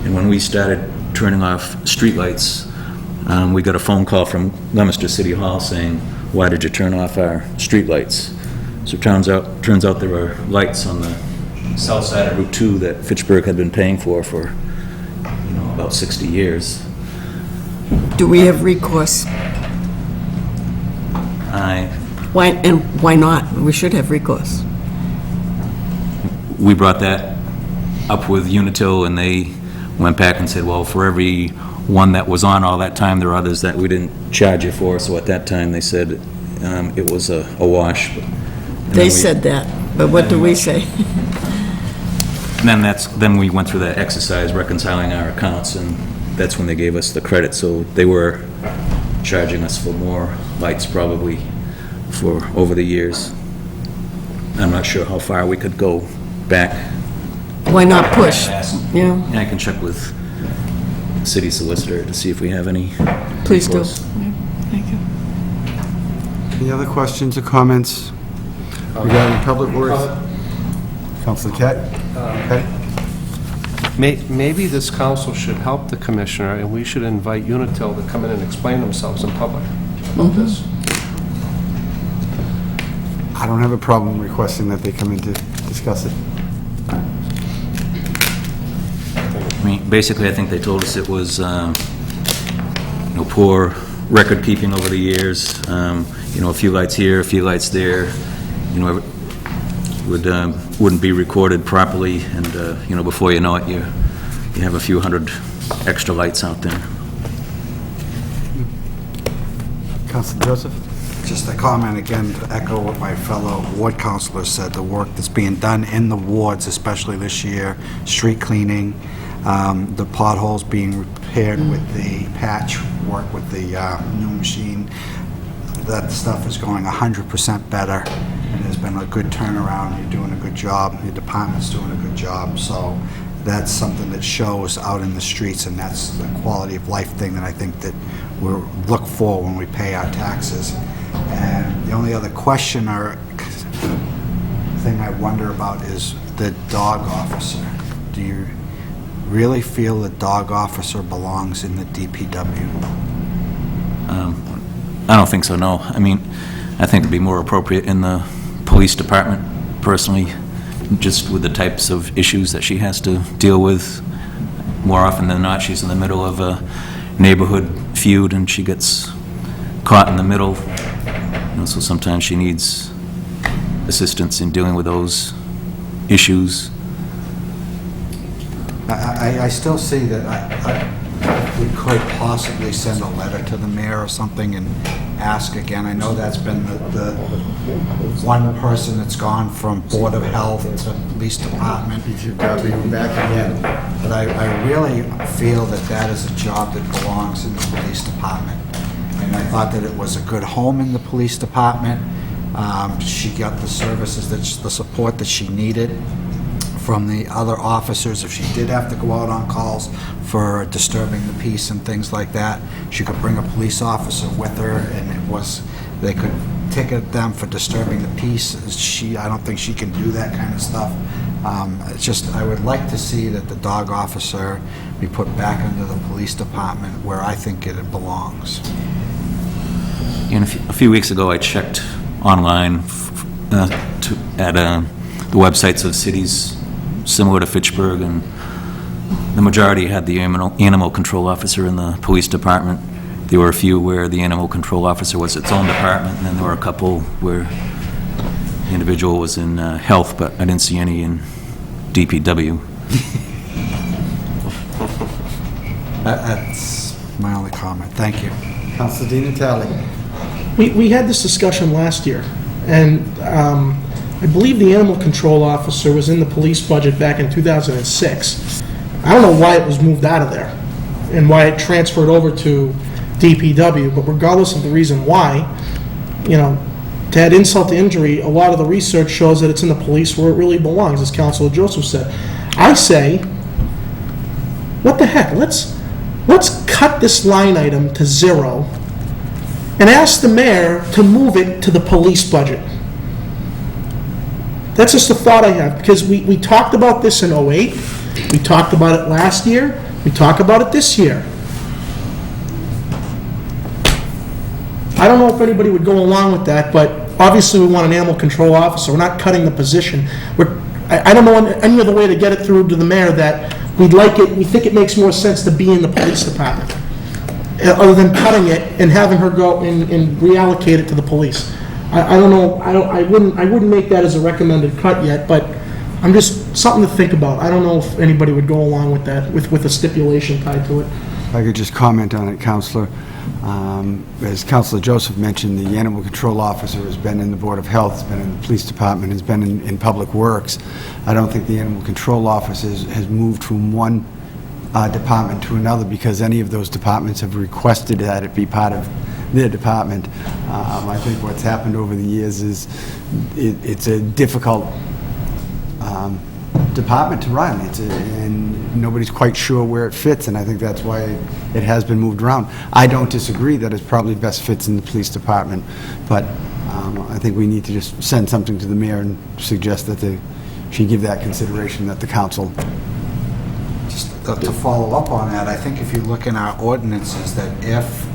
And when we started turning off streetlights, we got a phone call from Leominster City Hall saying, "Why did you turn off our streetlights?" So it turns out there were lights on the south side of Route 2 that Fitchburg had been paying for about 60 years. Do we have recourse? Why not? We should have recourse. We brought that up with Unitil, and they went back and said, well, for every one that was on all that time, there are others that we didn't charge you for. So at that time, they said it was a wash. They said that, but what do we say? And then we went through that exercise reconciling our accounts, and that's when they gave us the credit. So they were charging us for more lights probably for over the years. I'm not sure how far we could go back. Why not push? Yeah. And I can check with the city solicitor to see if we have any. Please do. recourse. Thank you. Any other questions or comments regarding Public Works? Councilor Caddy. Maybe this council should help the commissioner, and we should invite Unitil to come in and explain themselves in public about this. I don't have a problem requesting that they come in to discuss it. I mean, basically, I think they told us it was, poor record keeping over the years. You know, a few lights here, a few lights there, you know, wouldn't be recorded properly, and, you know, before you know it, you have a few hundred extra lights out there. Councilor Joseph? Just a comment again to echo what my fellow ward councilors said, the work that's being done in the wards, especially this year, street cleaning, the potholes being repaired with the patch work with the new machine, that stuff is going 100% better, and there's been a good turnaround. You're doing a good job, your department's doing a good job, so that's something that shows out in the streets, and that's the quality of life thing that I think that we look for when we pay our taxes. And the only other question or thing I wonder about is the dog officer. Do you really feel the dog officer belongs in the DPW? I don't think so, no. I mean, I think it'd be more appropriate in the police department, personally, just with the types of issues that she has to deal with. More often than not, she's in the middle of a neighborhood feud, and she gets caught in the middle. You know, so sometimes she needs assistance in dealing with those issues. I still see that we could possibly send a letter to the mayor or something and ask again. I know that's been the one person that's gone from Board of Health to Police Department. You should probably go back again. But I really feel that that is a job that belongs in the police department. And I thought that it was a good home in the police department. She got the services, the support that she needed from the other officers. If she did have to go out on calls for disturbing the peace and things like that, she could bring a police officer with her, and they could ticket them for disturbing the peace. I don't think she can do that kind of stuff. It's just, I would like to see that the dog officer be put back into the police department where I think it belongs. You know, a few weeks ago, I checked online at the websites of cities similar to Fitchburg, and the majority had the animal control officer in the police department. There were a few where the animal control officer was its own department, and then there were a couple where the individual was in health, but I didn't see any in DPW. That's my only comment. Thank you. Councilor Di Natale? We had this discussion last year, and I believe the animal control officer was in the police budget back in 2006. I don't know why it was moved out of there and why it transferred over to DPW, but regardless of the reason why, you know, to add insult to injury, a lot of the research shows that it's in the police where it really belongs, as Councilor Joseph said. I say, what the heck, let's cut this line item to zero and ask the mayor to move it to the police budget. That's just a thought I have, because we talked about this in '08, we talked about it last year, we talk about it this year. I don't know if anybody would go along with that, but obviously we want an animal control officer. We're not cutting the position. I don't know any other way to get it through to the mayor that we'd like it, we think it makes more sense to be in the police department, other than cutting it and having her go and reallocate it to the police. I don't know, I wouldn't make that as a recommended cut yet, but I'm just, something to think about. I don't know if anybody would go along with that, with a stipulation tied to it. If I could just comment on it, Councilor. As Councilor Joseph mentioned, the animal control officer has been in the Board of Health, has been in the police department, has been in Public Works. I don't think the animal control officer has moved from one department to another because any of those departments have requested that it be part of their department. I think what's happened over the years is it's a difficult department to run, and nobody's quite sure where it fits, and I think that's why it has been moved around. I don't disagree that it probably best fits in the police department, but I think we need to just send something to the mayor and suggest that she give that consideration, that the council. Just to follow up on that, I think if you look in our ordinances, that if,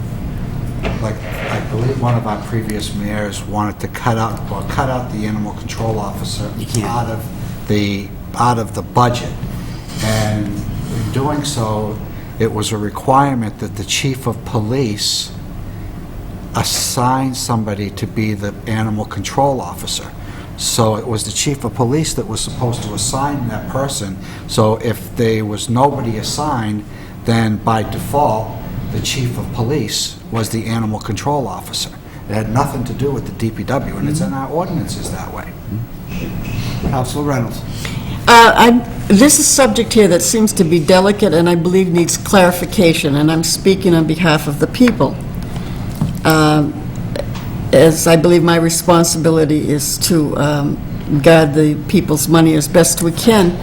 like, I believe one of our previous mayors wanted to cut out the animal control officer out of the budget, and in doing so, it was a requirement that the chief of police assign somebody to be the animal control officer. So it was the chief of police that was supposed to assign that person. So if there was nobody assigned, then by default, the chief of police was the animal control officer. It had nothing to do with the DPW, and it's in our ordinances that way. Councilor Reynolds. This is a subject here that seems to be delicate and I believe needs clarification, and I'm speaking on behalf of the people. As I believe my responsibility is to guard the people's money as best we can.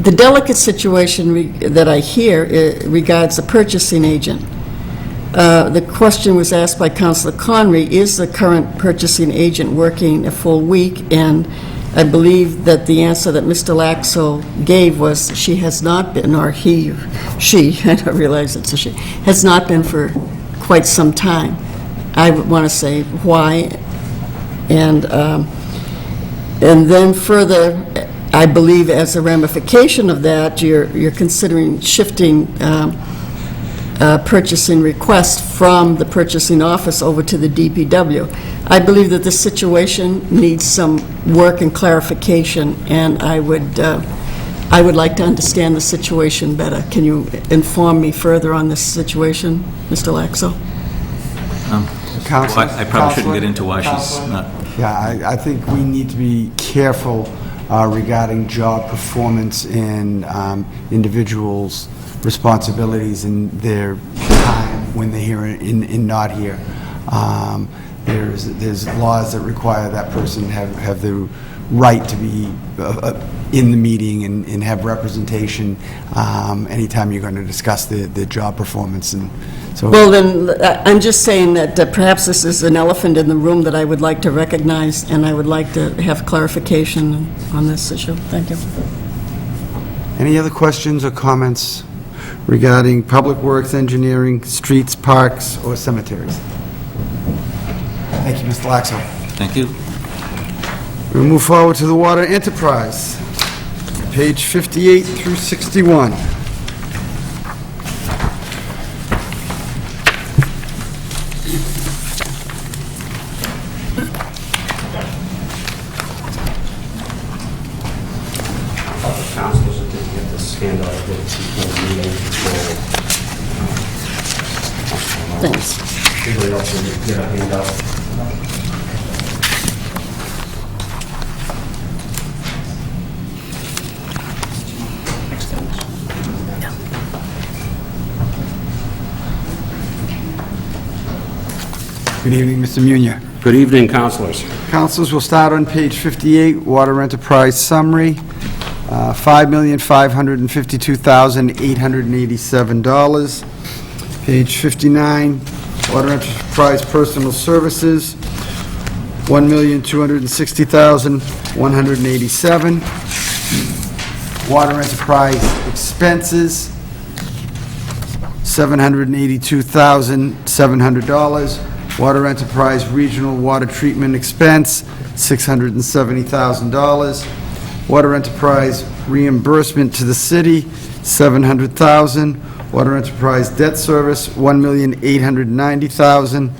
The delicate situation that I hear regards the purchasing agent. The question was asked by Councilor Conry, is the current purchasing agent working a full week? And I believe that the answer that Mr. Laxo gave was she has not been, or she, I don't realize it's a she, has not been for quite some time. I would want to say why. And then further, I believe as a ramification of that, you're considering shifting purchasing request from the purchasing office over to the DPW. I believe that this situation needs some work and clarification, and I would like to understand the situation better. Can you inform me further on this situation, Mr. Laxo? I probably shouldn't get into why she's not... Yeah, I think we need to be careful regarding job performance and individuals' responsibilities and their time when they're here and not here. There's laws that require that person have the right to be in the meeting and have representation anytime you're going to discuss the job performance. And so, well, then, I'm just saying that perhaps this is an elephant in the room that I would like to recognize, and I would like to have clarification on this issue. Thank you. any other questions or comments regarding public works, engineering, streets, parks, or cemeteries? Thank you, Mr. Laxo. Thank you. We'll move forward to the water enterprise, page 58 through 61. Councilors that didn't get this handout before the meeting. Thanks. Anybody else didn't get a handout? Good evening, Mr. Munier. Good evening, councilors. Councilors, we'll start on page 58, water enterprise summary, $5,552,887. Page 59, water enterprise personal services, $1,260,187. Water enterprise expenses, $782,700. Water enterprise regional water treatment expense, $670,000. Water enterprise reimbursement to the city, $700,000. Water enterprise debt service, $1,890,000.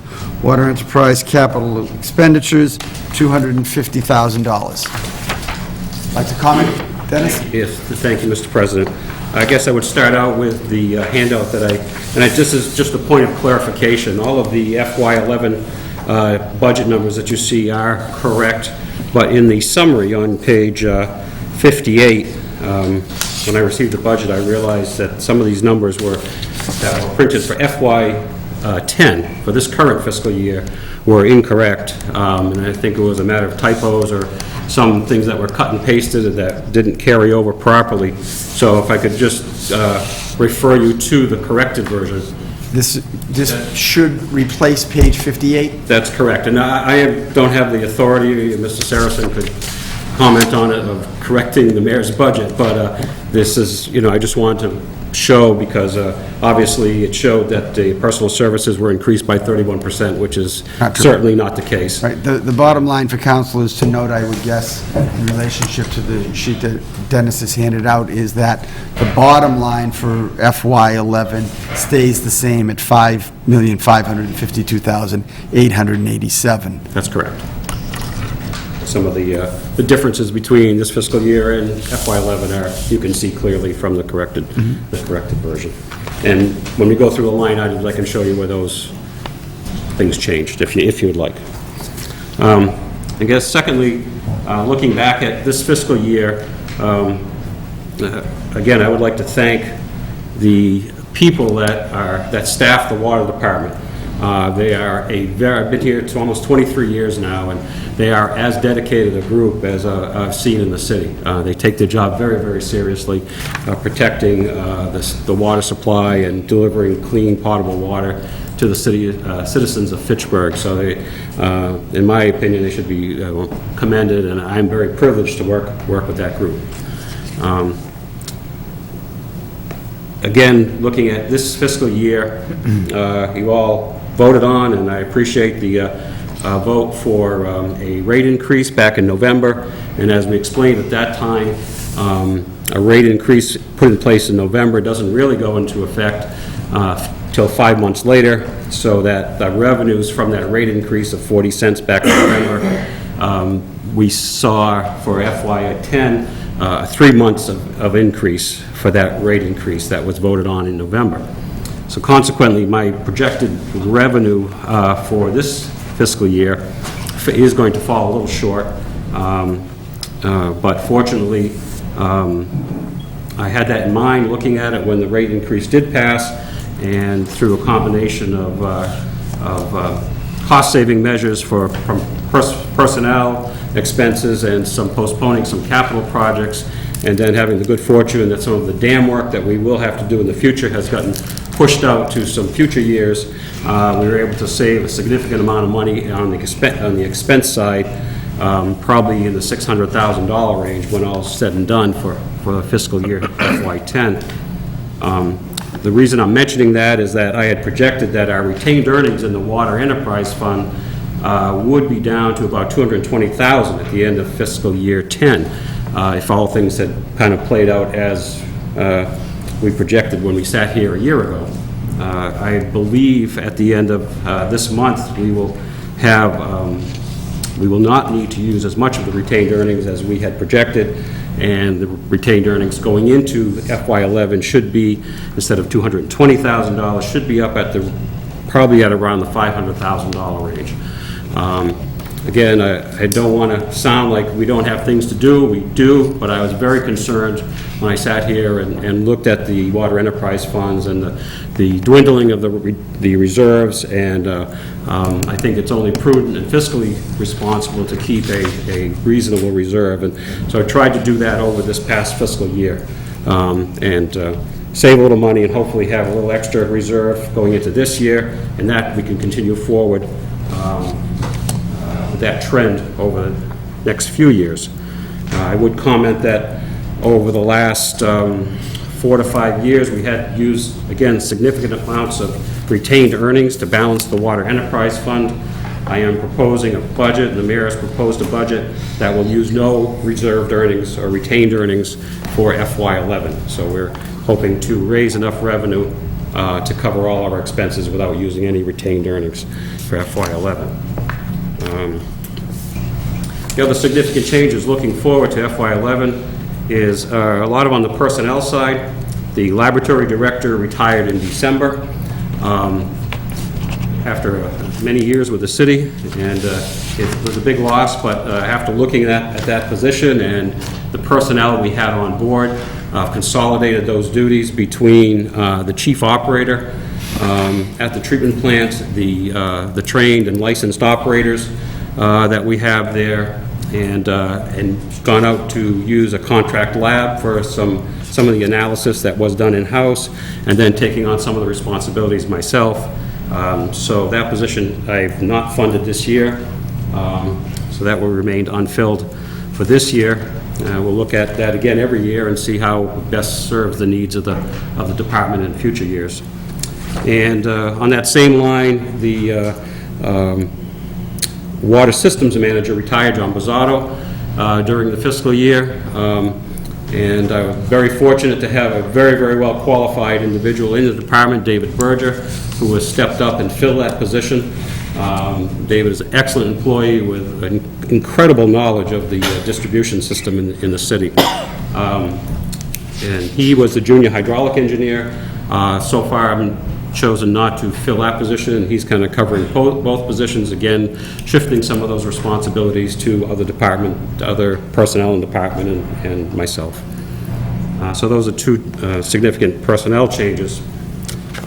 Water enterprise capital expenditures, $250,000. Like to comment, Dennis? Yes, thank you, Mr. President. I guess I would start out with the handout that this is just a point of clarification. All of the FY11 budget numbers that you see are correct, but in the summary on page 58, when I received the budget, I realized that some of these numbers that were printed for FY10, for this current fiscal year, were incorrect, and I think it was a matter of typos or some things that were cut and pasted that didn't carry over properly. So if I could just refer you to the corrected version. This should replace page 58? That's correct, and I don't have the authority, Mr. Saracen could comment on it, of correcting the mayor's budget, but this is, I just wanted show, because obviously it showed that the personal services were increased by 31%, which is Not true. certainly not the case. Right, the bottom line for council is to note, I would guess, in relationship to the sheet that Dennis has handed out, is that the bottom line for FY11 stays the same at $5,552,887. That's correct. Some of the differences between this fiscal year and FY11 are, you can see clearly from the corrected version. And when we go through the line items, I can show you where those things changed, if you would like. I guess secondly, looking back at this fiscal year, again, I would like to thank the people that staff the water department. They are I've been here almost 23 years now, and they are as dedicated a group as I've seen in the city. They take their job very, very seriously, protecting the water supply and delivering clean, potable water to the citizens of Fitchburg. So they, in my opinion, they should be commended, and I'm very privileged to work with that group. Again, looking at this fiscal year, you all voted on, and I appreciate the vote for a rate increase back in November. And as we explained at that time, a rate increase put in place in November doesn't really go into effect till 5 months later, so that the revenues from that rate increase of 40 cents back in November, we saw for FY10 3 months of increase for that rate increase that was voted on in November. So consequently, my projected revenue for this fiscal year is going to fall a little short, but fortunately, I had that in mind looking at it when the rate increase did pass, and through a combination of cost-saving measures from personnel expenses and some postponing some capital projects, and then having the good fortune that some of the dam work that we will have to do in the future has gotten pushed out to some future years, we were able to save a significant amount of money on the expense side, probably in the $600,000 range when all is said and done for the fiscal year FY10. The reason I'm mentioning that is that I had projected that our retained earnings in the Water Enterprise Fund would be down to about $220,000 at the end of fiscal year 10, if all things had kind of played out as we projected when we sat here a year ago. I believe at the end of this month we will not need to use as much of the retained earnings as we had projected, and the retained earnings going into FY11 should be, instead of $220,000, should be up at probably at around the $500,000 range. Again, I don't want to sound like we don't have things to do. We do, but I was very concerned when I sat here and looked at the water enterprise funds and the dwindling of the reserves, and I think it's only prudent and fiscally responsible to keep a reasonable reserve. And so I tried to do that over this past fiscal year, and save a little money and hopefully have a little extra reserve going into this year, and that we can continue forward that trend over the next few years. I would comment that over the last 4 to 5 years, we had used, again, significant amounts of retained earnings to balance the Water Enterprise Fund. I am proposing a budget, and the mayor has proposed a budget that will use no reserved earnings or retained earnings for FY11. So we're hoping to raise enough revenue to cover all of our expenses without using any retained earnings for FY11. The other significant changes looking forward to FY11 is a lot of on the personnel side. The laboratory director retired in December after many years with the city, and it was a big loss, but after looking at that position and the personnel we had on board, consolidated those duties between the chief operator at the treatment plant, the trained and licensed operators that we have there, and gone out to use a contract lab for some of the analysis that was done in-house, and then taking on some of the responsibilities myself. So that position I've not funded this year, so that will remain unfilled for this year. We'll look at that again every year and see how it best serves the needs of the department in future years. And on that same line, the Water Systems Manager retired, John Bozzato, during the fiscal year. And I was very fortunate to have a very, very well-qualified individual in the department, David Berger, who has stepped up and filled that position. David is an excellent employee with an incredible knowledge of the distribution system in the city. And he was the junior hydraulic engineer. So far, I've chosen not to fill that position, and he's kind of covering both positions, again, shifting some of those responsibilities to other personnel in the department and myself. So those are two significant personnel changes.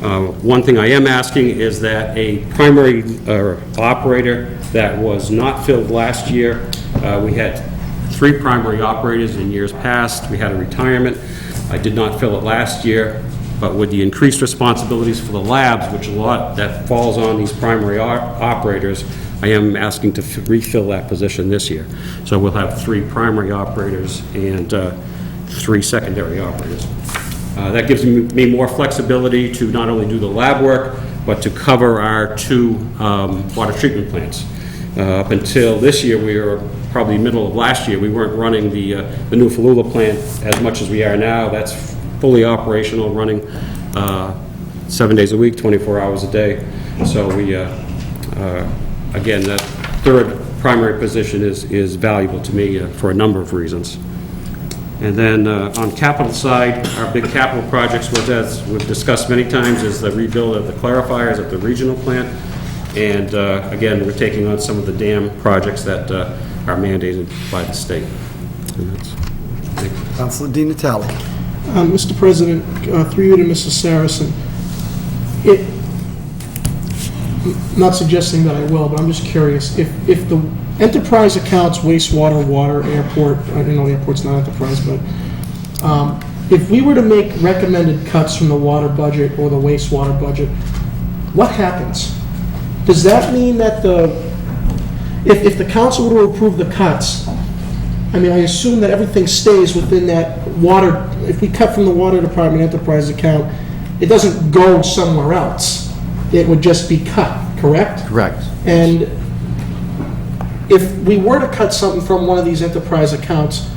One thing I am asking is that a primary operator that was not filled last year, we had 3 primary operators in years past. We had a retirement. I did not fill it last year, but with the increased responsibilities for the labs, which a lot that falls on these primary operators, I am asking to refill that position this year. So we'll have 3 primary operators and 3 secondary operators. That gives me more flexibility to not only do the lab work, but to cover our 2 water treatment plants. Up until this year, we were probably middle of last year, we weren't running the new Falula plant as much as we are now. That's fully operational, running 7 days a week, 24 hours a day. So we, again, that 3rd primary position is valuable to me for a number of reasons. And then on capital side, our big capital projects, which as we've discussed many times, is the rebuild of the clarifiers at the regional plant. And again, we're taking on some of the dam projects that are mandated by the state. Councilor Di Natale. Mr. President, through you to Mrs. Saracen, not suggesting that I will, but I'm just curious, if the enterprise accounts wastewater, water, airport, I know the airport's not enterprise, but if we were to make recommended cuts from the water budget or the wastewater budget, what happens? Does that mean that if the council were to approve the cuts, I mean, I assume that everything stays within that water, if we cut from the water department enterprise account, it doesn't go somewhere else. It would just be cut, correct? Correct. And if we were to cut something from one of these enterprise accounts,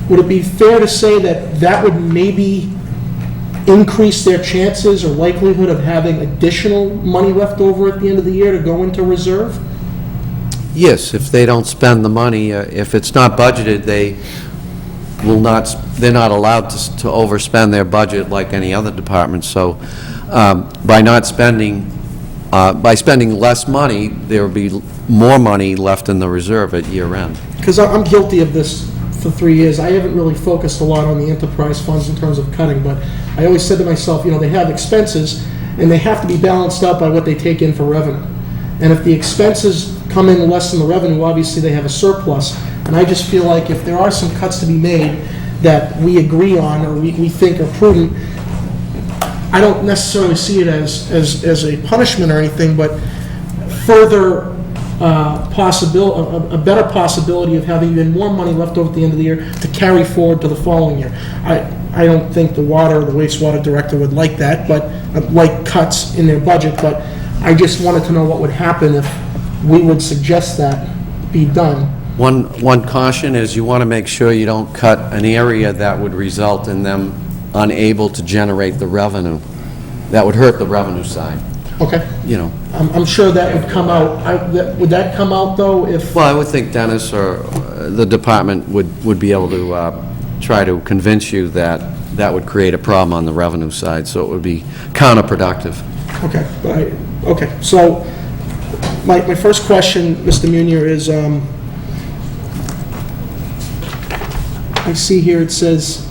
would it be fair to say that that would maybe increase their chances or likelihood of having additional money left over at the end of the year to go into reserve? Yes, if they don't spend the money, if it's not budgeted, they're not allowed to overspend their budget like any other department. So by spending less money, there will be more money left in the reserve at year end. Because I'm guilty of this for 3 years. I haven't really focused a lot on the enterprise funds in terms of cutting, but I always said to myself, you know, they have expenses and they have to be balanced out by what they take in for revenue. And if the expenses come in less than the revenue, obviously they have a surplus. And I just feel like if there are some cuts to be made that we agree on or we think are prudent, I don't necessarily see it as a punishment or anything, but further a better possibility of having even more money left over at the end of the year to carry forward to the following year. I don't think the water or the wastewater director would like that, but like cuts in their budget, but I just wanted to know what would happen if we would suggest that be done. One caution is you want to make sure you don't cut an area that would result in them unable to generate the revenue. That would hurt the revenue side. Okay. You know. I'm sure that would come out. Would that come out, though, if... Well, I would think Dennis or the department would be able to try to convince you that that would create a problem on the revenue side, so it would be counterproductive. Okay. Okay. So my first question, Mr. Munier, is I see here it says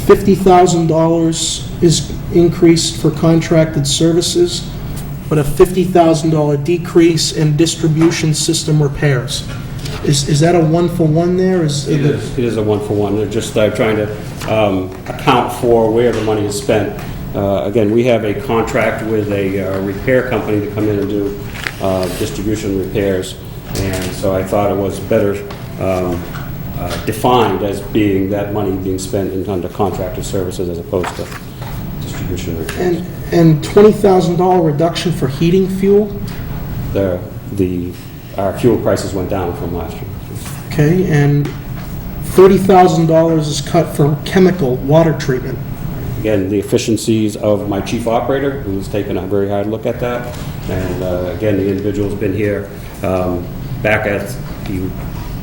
$50,000 is increased for contracted services, but a $50,000 decrease in distribution system repairs. Is that a one-for-one there? It is a one-for-one. They're just trying to account for where the money is spent. Again, we have a contract with a repair company to come in and do distribution repairs, and so I thought it was better defined as being that money being spent under contracted services as opposed to distribution. And $20,000 reduction for heating fuel? Our fuel prices went down from last year. Okay, and $30,000 is cut from chemical water treatment. Again, the efficiencies of my chief operator, who's taken a very hard look at that. And again, the individual's been here he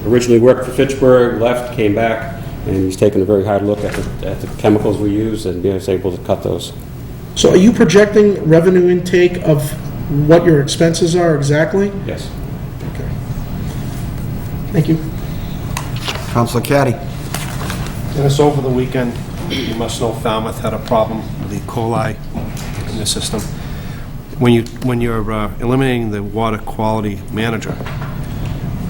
originally worked for Fitchburg, left, came back, and he's taken a very hard look at the chemicals we use and is able to cut those. So are you projecting revenue intake of what your expenses are exactly? Yes. Okay. Thank you. Counselor Caddy. Dennis, over the weekend, you must know Falmouth had a problem with E. coli in the system. When you're eliminating the water quality manager,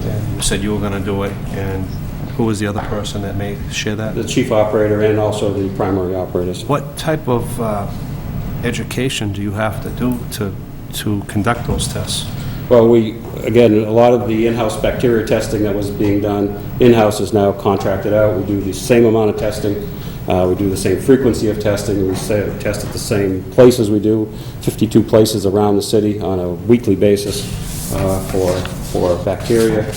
and you said you were going to do it, and who was the other person that may share that? The chief operator and also the primary operators. What type of education do you have to do to conduct those tests? Well, again, a lot of the in-house bacteria testing that was being done in-house is now contracted out. We do the same amount of testing. We do the same frequency of testing. We test at the same places we do, 52 places around the city on a weekly basis for bacteria.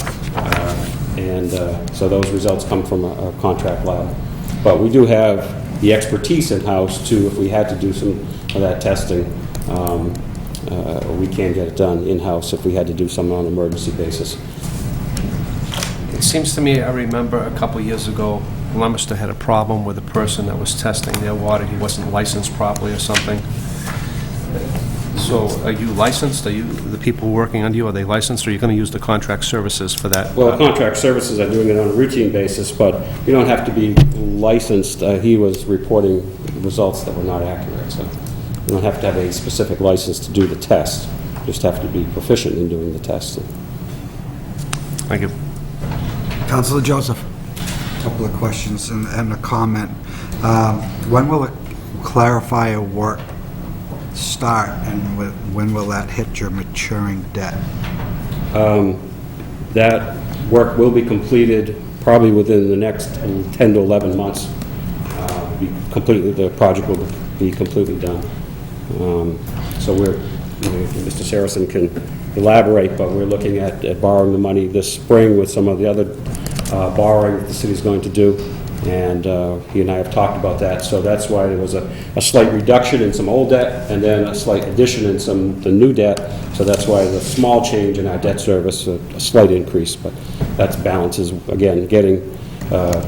So those results come from a contract lab. But we do have the expertise in-house, too, if we had to do some of that testing. We can get it done in-house if we had to do some on an emergency basis. It seems to me, I remember a couple years ago, Leominster had a problem with a person that was testing their water. He wasn't licensed properly or something. So are you licensed? Are you, the people working under you, are they licensed, or are you going to use the contract services for that? Well, contract services are doing it on a routine basis, but you don't have to be licensed. He was reporting results that were not accurate, so you don't have to have a specific license to do the test. You just have to be proficient in doing the test. Thank you. Counselor Joseph. Couple of questions and a comment. When will the clarifier work start, and when will that hit your maturing debt? That work will be completed probably within the next 10 to 11 months. The project will be completely done. So Mr. Saracen can elaborate, but we're looking at borrowing the money this spring with some of the other borrowing that the city's going to do, and he and I have talked about that. So that's why there was a slight reduction in some old debt and then a slight addition in the new debt. So that's why the small change in our debt service, a slight increase, but that's balances, again,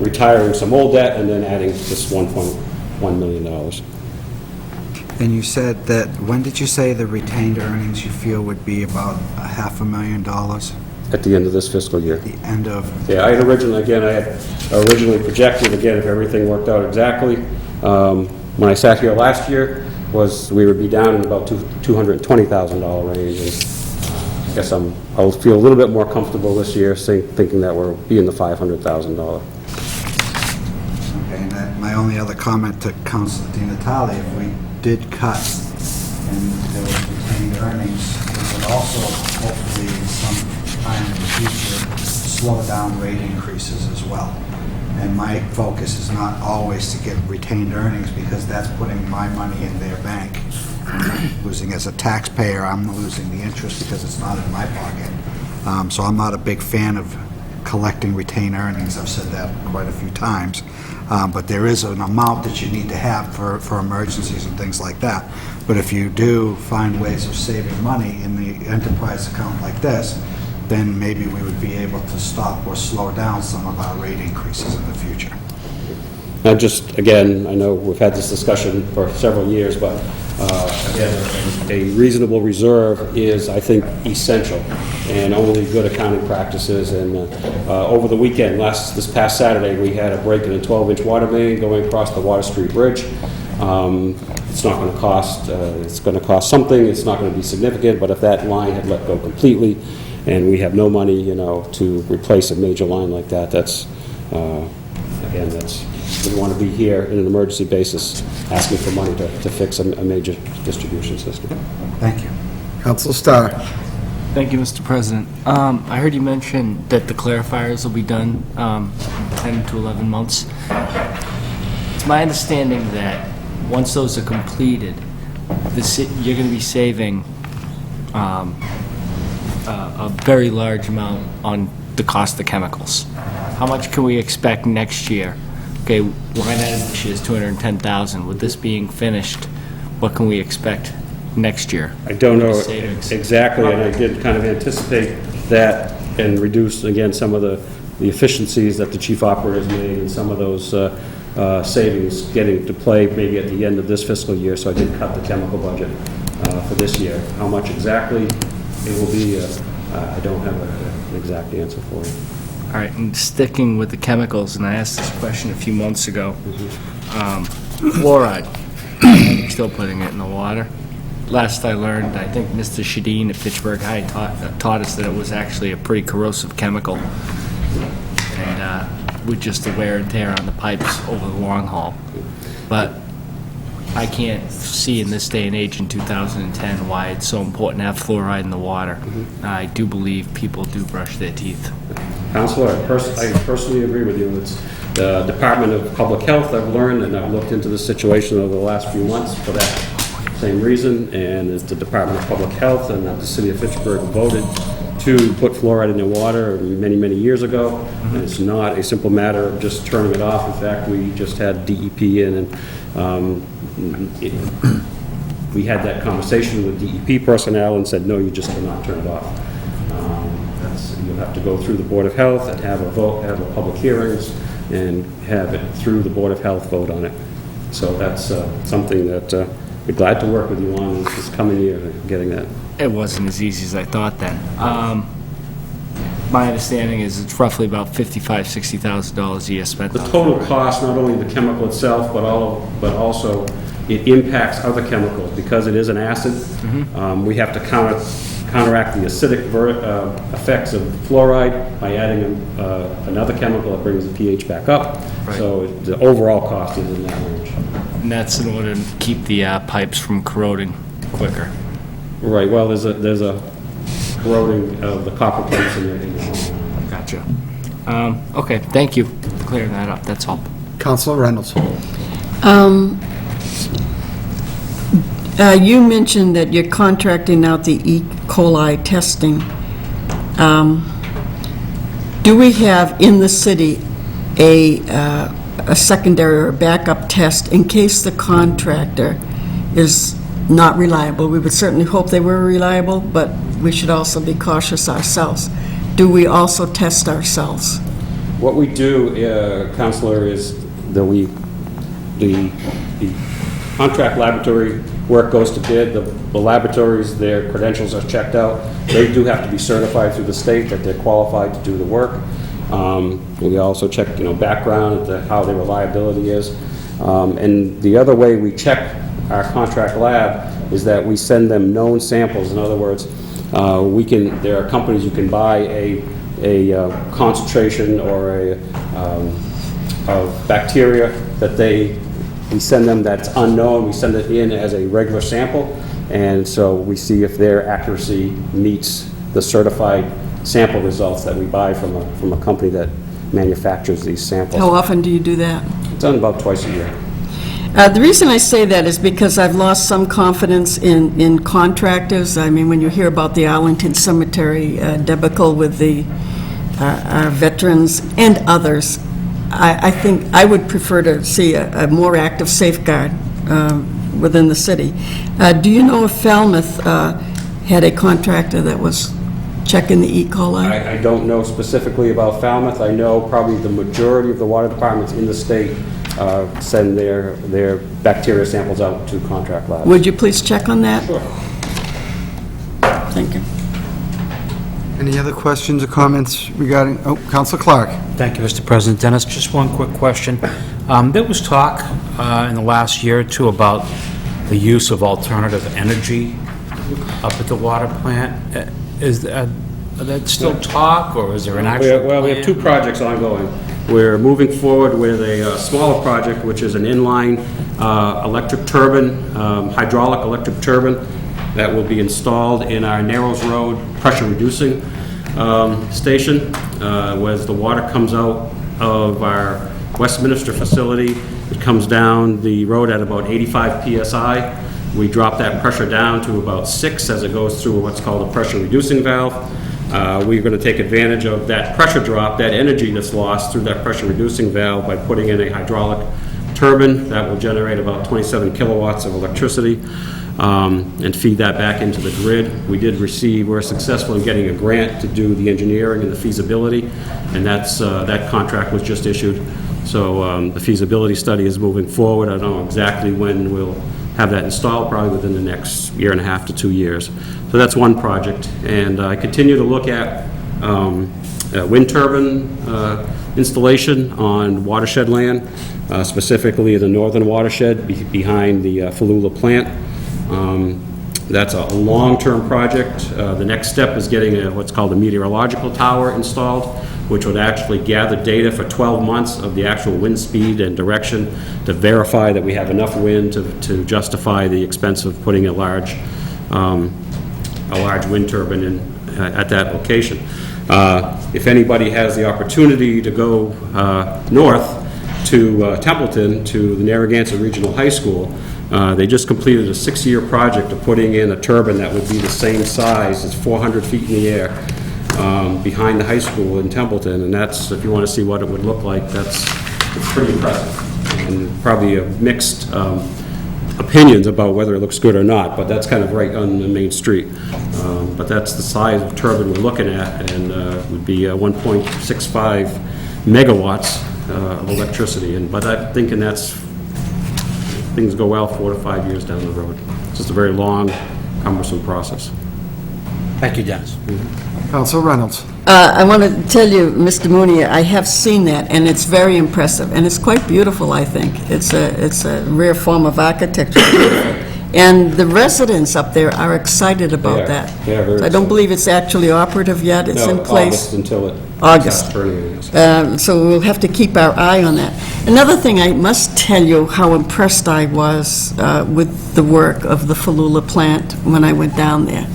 retiring some old debt and then adding this $1.1 million. And you said that, when did you say the retained earnings you feel would be about $500,000? At the end of this fiscal year. The end of... Yeah, I had originally projected, again, if everything worked out exactly, when I sat here last year, we would be down in about $220,000 range. And I guess I'll feel a little bit more comfortable this year thinking that we'll be in the $500,000. Okay, and then my only other comment to Councilor Di Natale, if we did cut and there was retained earnings, it would also hopefully some time in the future slow down rate increases as well. And my focus is not always to get retained earnings, because that's putting my money in their bank. I'm losing as a taxpayer, I'm losing the interest because it's not in my pocket. So I'm not a big fan of collecting retained earnings. I've said that quite a few times. But there is an amount that you need to have for emergencies and things like that. But if you do find ways of saving money in the enterprise account like this, then maybe we would be able to stop or slow down some of our rate increases in the future. Now, just, again, I know we've had this discussion for several years, but again, a reasonable reserve is, I think, essential, and only good accounting practices. And over the weekend, this past Saturday, we had a break in a 12-inch water main going across the Water Street Bridge. It's not going to cost, it's going to cost something, it's not going to be significant, but if that line had let go completely, and we have no money, to replace a major line like that, that's, again, we don't want to be here in an emergency basis asking for money to fix a major distribution system. Thank you. Councilor Starr. Thank you, Mr. President. I heard you mention that the clarifiers will be done 10 to 11 months. It's my understanding that once those are completed, you're going to be saving a very large amount on the cost of chemicals. How much can we expect next year? Okay, line item this year is $210,000. With this being finished, what can we expect next year? I don't know Savings. exactly, and I did kind of anticipate that and reduce, again, some of the efficiencies that the chief operators made and some of those savings getting to play maybe at the end of this fiscal year, so I did cut the chemical budget for this year. How much exactly it will be, I don't have an exact answer for you. All right, and sticking with the chemicals, and I asked this question a few months ago. Fluoride, I'm still putting it in the water. Last I learned, I think Mr. Shadeen at Fitchburg High taught us that it was actually a pretty corrosive chemical, and with just the wear and tear on the pipes over the long haul. But I can't see in this day and age in 2010 why it's so important to have fluoride in the water. I do believe people do brush their teeth. Counselor, I personally agree with you. It's the Department of Public Health, I've learned, and I've looked into the situation over the last few months for that same reason, and it's the Department of Public Health and the city of Fitchburg voted to put fluoride in the water many, many years ago. And it's not a simple matter of just turning it off. In fact, we just had DEP in, and we had that conversation with DEP personnel and said, no, you just cannot turn it off. You'll have to go through the Board of Health and have a vote, have a public hearings, and have it through the Board of Health vote on it. So that's something that we're glad to work with you on this coming year, getting that. It wasn't as easy as I thought then. My understanding is it's roughly about $55,000, $60,000 a year spent. The total cost, not only the chemical itself, but also it impacts other chemicals because it is an acid. We have to counteract the acidic effects of fluoride by adding another chemical that brings the pH back up. Right. So the overall cost is in that range. And that's in order to keep the pipes from corroding quicker. Right. Well, there's a corroding of the copper pipes in the home. Gotcha. Okay, thank you for clearing that up. That's all. Counselor Reynolds. You mentioned that you're contracting out the E. coli testing. Do we have in the city a secondary or backup test in case the contractor is not reliable? We would certainly hope they were reliable, but we should also be cautious ourselves. Do we also test ourselves? What we do, Counselor, is that the contract laboratory work goes to bid. The laboratories, their credentials are checked out. They do have to be certified through the state that they're qualified to do the work. We also check, background, how their reliability is. And the other way we check our contract lab is that we send them known samples. In other words, there are companies you can buy a concentration or of bacteria that we send them that's unknown. We send it in as a regular sample, and so we see if their accuracy meets the certified sample results that we buy from a company that manufactures these samples. How often do you do that? It's done about twice a year. The reason I say that is because I've lost some confidence in contractors. I mean, when you hear about the Arlington Cemetery debacle with our veterans and others, I think I would prefer to see a more active safeguard within the city. Do you know if Falmouth had a contractor that was checking the E. coli? I don't know specifically about Falmouth. I know probably the majority of the water departments in the state send their bacteria samples out to contract labs. Would you please check on that? Sure. Thank you. Any other questions or comments regarding, Counselor Clark. Thank you, Mr. President. Dennis, just one quick question. There was talk in the last year or two about the use of alternative energy up at the water plant. Is that still talk, or is there an actual plan? Well, we have two projects ongoing. We're moving forward with a smaller project, which is an inline electric turbine, hydraulic electric turbine, that will be installed in our Narrows Road pressure reducing station. As the water comes out of our Westminster facility, it comes down the road at about 85 psi. We drop that pressure down to about 6 as it goes through what's called a pressure reducing valve. We're going to take advantage of that pressure drop, that energy that's lost through that pressure reducing valve, by putting in a hydraulic turbine that will generate about 27 kilowatts of electricity and feed that back into the grid. We're successful in getting a grant to do the engineering and the feasibility, and that contract was just issued. So the feasibility study is moving forward. I don't know exactly when we'll have that installed, probably within the next year and a half to 2 years. So that's one project. And I continue to look at wind turbine installation on watershed land, specifically the northern watershed behind the Falula plant. That's a long-term project. The next step is getting what's called a meteorological tower installed, which would actually gather data for 12 months of the actual wind speed and direction to verify that we have enough wind to justify the expense of putting a large wind turbine in at that location. If anybody has the opportunity to go north to Templeton, to the Narragansett Regional High School, they just completed a 6-year project of putting in a turbine that would be the same size as 400 feet in the air behind the high school in Templeton, and that's, if you want to see what it would look like, it's pretty impressive. And probably a mixed opinions about whether it looks good or not, but that's kind of right on the main street. But that's the size of turbine we're looking at, and would be 1.65 megawatts of electricity. But I'm thinking that's, things go well, 4 to 5 years down the road. It's just a very long, cumbersome process. Thank you, Dennis. Council Reynolds. I want to tell you, Mr. Mooney, I have seen that, and it's very impressive, and it's quite beautiful, I think. It's a rare form of architecture. And the residents up there are excited about that. Very So I don't believe it's actually operative yet. It's in place. August until it August. starts burning, yes. So we'll have to keep our eye on that. Another thing, I must tell you how impressed I was with the work of the Falula plant when I went down there.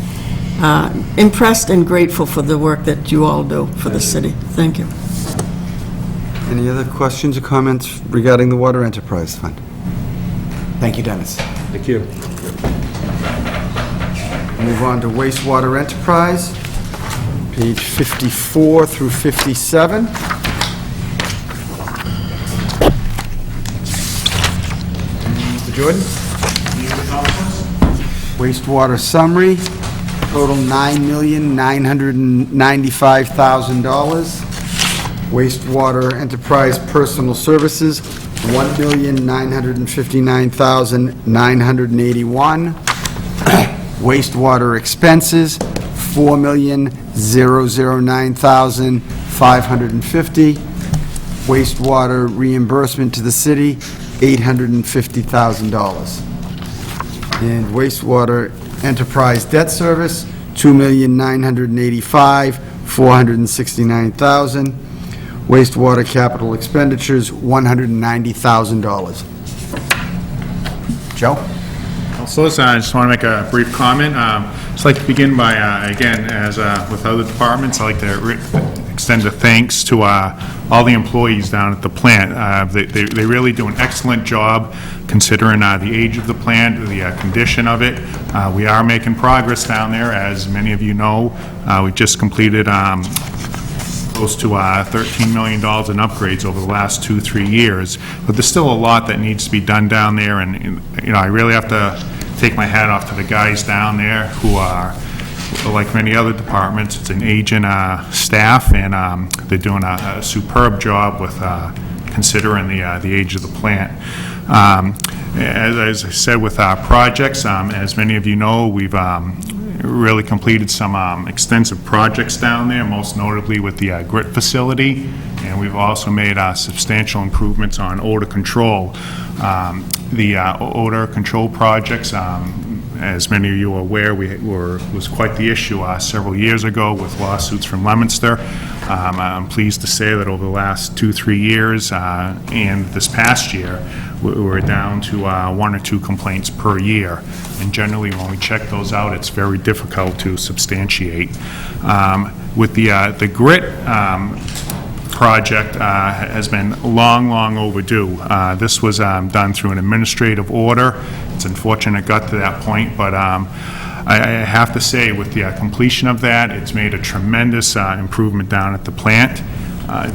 Impressed and grateful for the work that you all do for the city. Thank you. Any other questions or comments regarding the Water Enterprise Fund? Thank you, Dennis. Thank you. Move on to Wastewater Enterprise, page 54 through 57. Mr. Jordan? Wastewater summary, total $9,995,000. Wastewater Enterprise Personal Services, $1,959,981. Wastewater expenses, $4,009,550. Wastewater reimbursement to the city, $850,000. And wastewater enterprise debt service, $2,985,469,000. Wastewater capital expenditures, $190,000. Joe? So listen, I just want to make a brief comment. Just like to begin by, again, as with other departments, I'd like to extend a thanks to all the employees down at the plant. They really do an excellent job considering the age of the plant, the condition of it. We are making progress down there, as many of you know. We just completed close to $13 million in upgrades over the last 2-3 years, but there's still a lot that needs to be done down there, and you know, I really have to take my hat off to the guys down there who are, like many other departments, it's an aging staff, and they're doing a superb job with considering the age of the plant. As I said, with our projects, as many of you know, we've really completed some extensive projects down there, most notably with the grit facility, and we've also made substantial improvements on odor control. The odor control projects As many of you are aware, was quite the issue several years ago with lawsuits from Leominster. I'm pleased to say that over the last 2-3 years and this past year, we're down to 1 or 2 complaints per year. And generally, when we check those out, it's very difficult to substantiate. With the grit project has been long overdue. This was done through an administrative order. It's unfortunate it got to that point, but I have to say, with the completion of that, it's made a tremendous improvement down at the plant.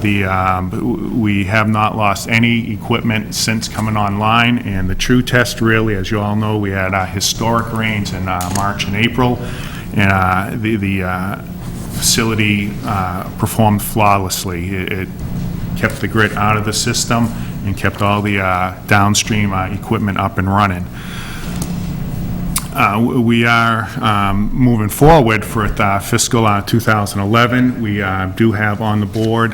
We have not lost any equipment since coming online, and the true test really, as you all know, we had historic rains in March and April, and the facility performed flawlessly. It kept the grit out of the system and kept all the downstream equipment up and running. We are moving forward for fiscal 2011. We do have on the board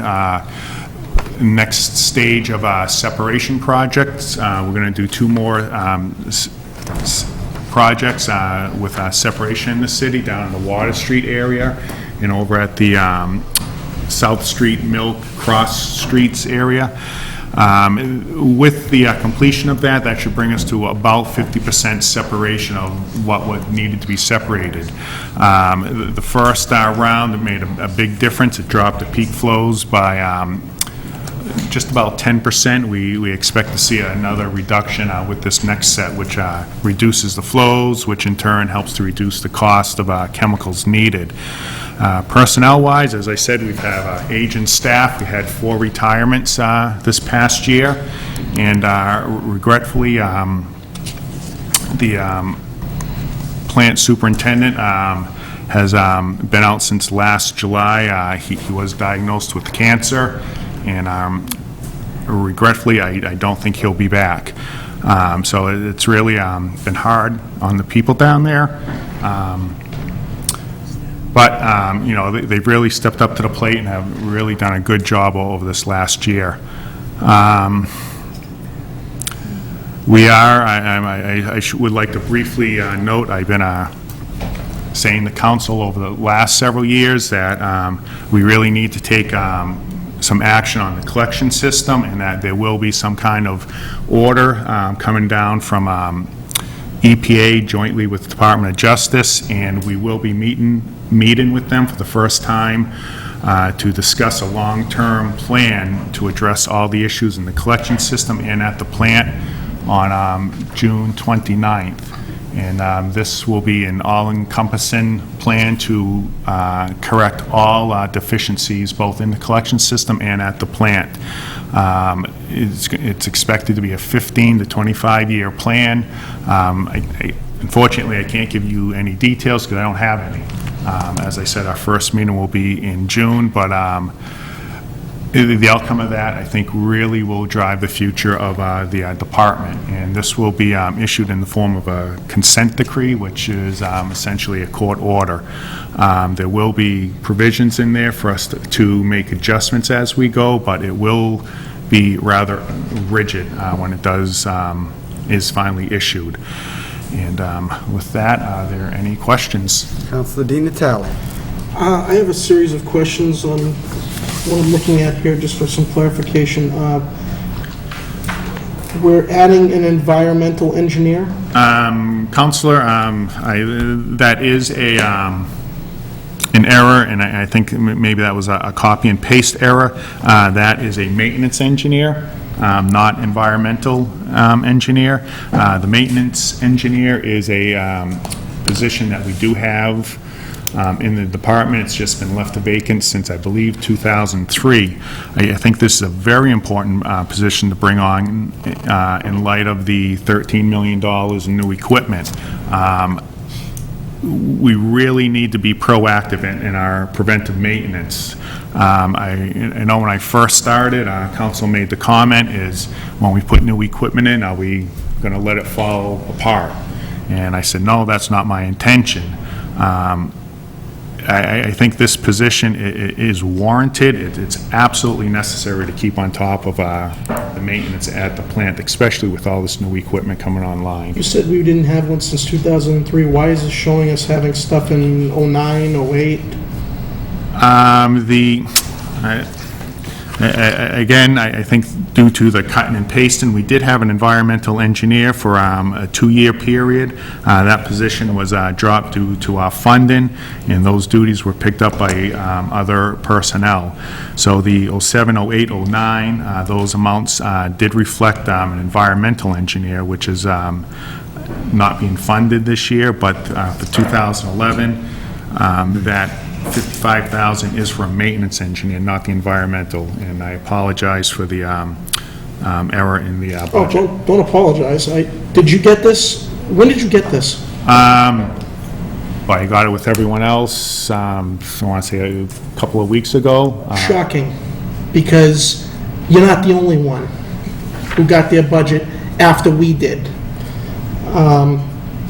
next stage of separation projects. We're going to do 2 more projects with separation in the city down in the Water Street area and over at the South Street, Mill Cross Streets area. With the completion of that, that should bring us to about 50% separation of what needed to be separated. The first round, it made a big difference. It dropped the peak flows by just about 10%. We expect to see another reduction with this next set, which reduces the flows, which in turn helps to reduce the cost of chemicals needed. Personnel-wise, as I said, we have agent staff. We had 4 retirements this past year, and regretfully, the plant superintendent has been out since last July. He was diagnosed with cancer, and regretfully, I don't think he'll be back. So it's really been hard on the people down there. But, you know, they've really stepped up to the plate and have really done a good job over this last year. We are, I would like to briefly note, I've been saying to council over the last several years that we really need to take some action on the collection system, and that there will be some kind of order coming down from EPA jointly with the Department of Justice, and we will be meeting with them for the first time to discuss a long-term plan to address all the issues in the collection system and at the plant on June 29th. And this will be an all-encompassing plan to correct all deficiencies both in the collection system and at the plant. It's expected to be a 15 to 25-year plan. Unfortunately, I can't give you any details because I don't have any. As I said, our first meeting will be in June, but the outcome of that, I think, really will drive the future of the department. And this will be issued in the form of a consent decree, which is essentially a court order. There will be provisions in there for us to make adjustments as we go, but it will be rather rigid when it is finally issued. And with that, are there any questions? Councilor Di Natale. I have a series of questions on what I'm looking at here, just for some clarification. We're adding an environmental engineer? Counselor, that is an error, and I think maybe that was a copy and paste error. That is a maintenance engineer, not environmental engineer. The maintenance engineer is a position that we do have in the department. It's just been left vacant since, I believe, 2003. I think this is a very important position to bring on in light of the $13 million in new equipment. We really need to be proactive in our preventive maintenance. I know when I first started, council made the comment is, when we put new equipment in, are we going to let it fall apart? And I said, no, that's not my intention. I think this position is warranted. It's absolutely necessary to keep on top of the maintenance at the plant, especially with all this new equipment coming online. You said we didn't have one since 2003. Why is it showing us having stuff in '09, '08? Again, I think due to the cutting and pasting, we did have an environmental engineer for a 2-year period. That position was dropped due to our funding, and those duties were picked up by other personnel. So the '07, '08, '09, those amounts did reflect an environmental engineer, which is not being funded this year, but for 2011, that $55,000 is for a maintenance engineer, not the environmental, and I apologize for the error in the budget. Oh, don't apologize. Did you get this? When did you get this? Well, I got it with everyone else, I want to say a couple of weeks ago. Shocking, because you're not the only one who got their budget after we did.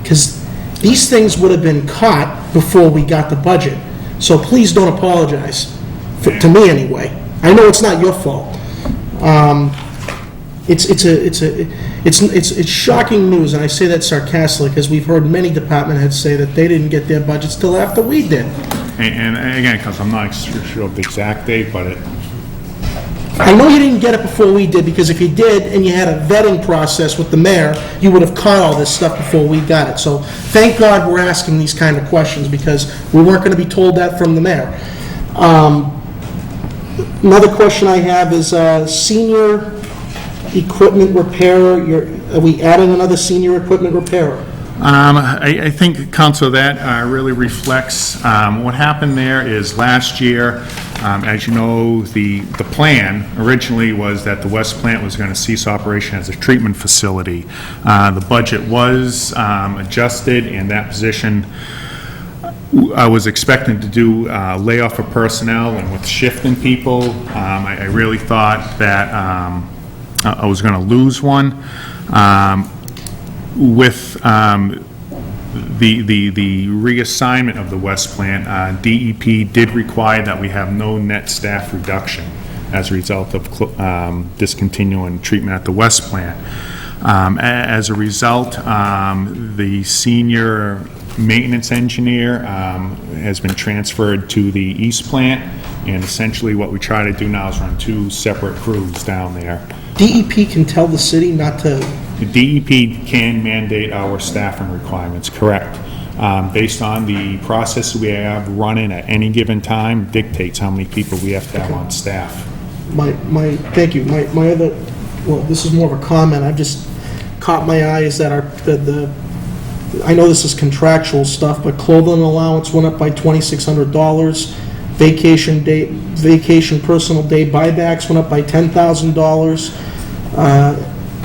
Because these things would have been caught before we got the budget. So please don't apologize, to me anyway. I know it's not your fault. It's shocking news, and I say that sarcastically because we've heard many department heads say that they didn't get their budgets till after we did. And again, because I'm not sure of the exact date, but I know you didn't get it before we did, because if you did and you had a vetting process with the mayor, you would have caught all this stuff before we got it. So thank God we're asking these kind of questions, because we weren't going to be told that from the mayor. Another question I have is senior equipment repairer. Are we adding another senior equipment repairer? I think, Council, that really reflects what happened there is last year, as you know, the plan originally was that the West Plant was going to cease operation as a treatment facility. The budget was adjusted, and that position, I was expecting to do layoff of personnel, and with shifting people, I really thought that I was going to lose one. With the reassignment of the West Plant, DEP did require that we have no net staff reduction as a result of discontinuing treatment at the West Plant. As a result, the senior maintenance engineer has been transferred to the East Plant, and essentially what we try to do now is run 2 separate crews down there. DEP can tell the city not to... The DEP can mandate our staffing requirements, correct. Based on the process we have running at any given time dictates how many people we have to have on staff. Thank you. My other, well, this is more of a comment. I've just caught my eye is that I know this is contractual stuff, but clothing allowance went up by $2,600. Vacation personal day buybacks went up by $10,000.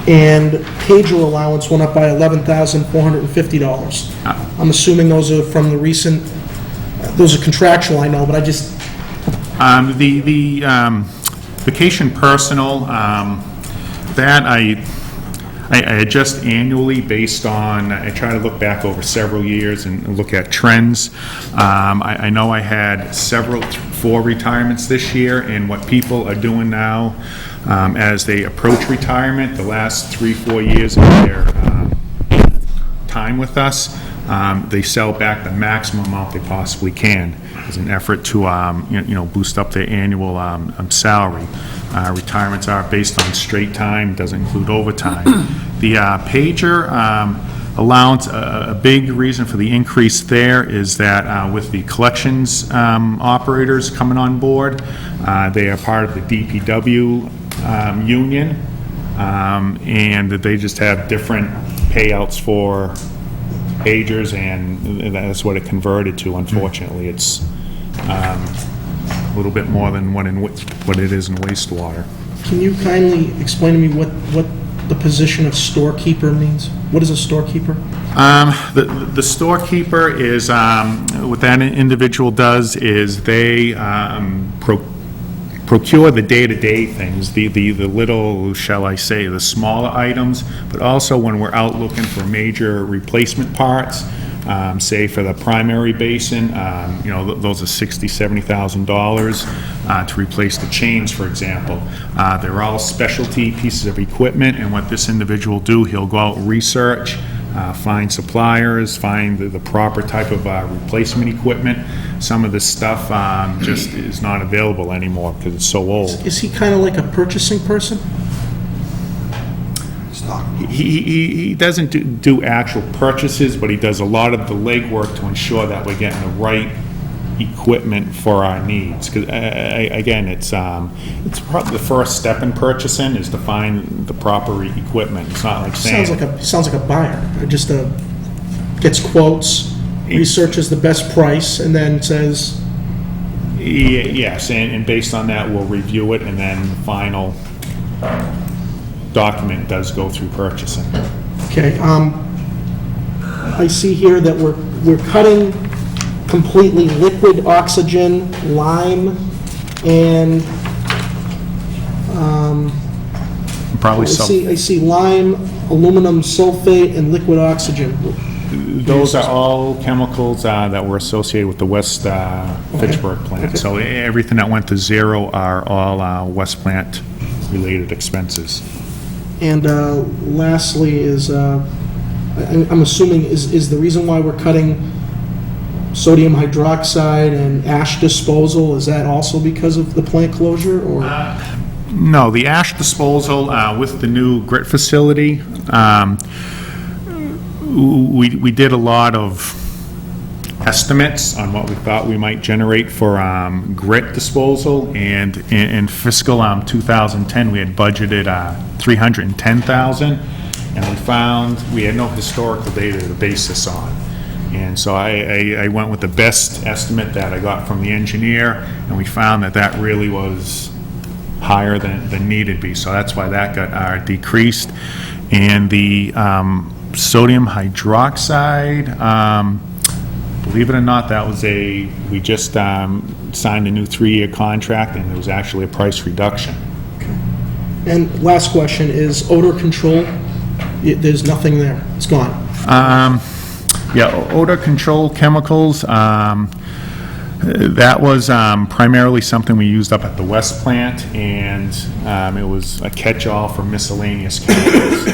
And pager allowance went up by $11,450. I'm assuming those are from the recent, those are contractual, I know, but I just... The vacation personal, that I adjust annually based on, I try to look back over several years and look at trends. I know I had 4 retirements this year, and what people are doing now as they approach retirement, the last 3-4 years of their time with us, they sell back the maximum amount they possibly can as an effort to boost up their annual salary. Retirements are based on straight time, doesn't include overtime. The pager allowance, a big reason for the increase there is that with the collections operators coming on board, they are part of the DPW union, and they just have different payouts for pagers, and that's what it converted to. Unfortunately, it's a little bit more than what it is in wastewater. Can you kindly explain to me what the position of storekeeper means? What is a storekeeper? The storekeeper is, what that individual does is they procure the day-to-day things, the little, shall I say, the smaller items, but also when we're out looking for major replacement parts say for the primary basin, those are $60,000, $70,000 to replace the chains, for example. They're all specialty pieces of equipment, and what this individual do, he'll go out and research, find suppliers, find the proper type of replacement equipment. Some of this stuff just is not available anymore because it's so old. Is he kind of like a purchasing person? He doesn't do actual purchases, but he does a lot of the legwork to ensure that we're getting the right equipment for our needs. Because again, it's probably the first step in purchasing is to find the proper equipment. It's not like saying... Sounds like a buyer. Just gets quotes, researches the best price, and then says... Yes, and based on that, we'll review it, and then the final document does go through purchasing. Okay, I see here that we're cutting completely liquid oxygen, lime, and probably I see lime, aluminum sulfate, and liquid oxygen. Those are all chemicals that were associated with the West Fitchburg plant. Okay. So everything that went to zero are all West plant related expenses. And lastly is, I'm assuming, is the reason why we're cutting sodium hydroxide and ash disposal, is that also because of the plant closure, or? No, the ash disposal with the new grit facility, we did a lot of estimates on what we thought we might generate for grit disposal, and in fiscal 2010 we had budgeted $310,000, and we found we had no historical data to base this on. And so I went with the best estimate that I got from the engineer, and we found that really was higher than needed be. So that's why that got decreased. And the sodium hydroxide, believe it or not, that was we just signed a new 3-year contract, and there was actually a price reduction. And last question is odor control. There's nothing there. It's gone. Yeah, odor control chemicals, that was primarily something we used up at the West plant, and it was a catch-all for miscellaneous chemicals.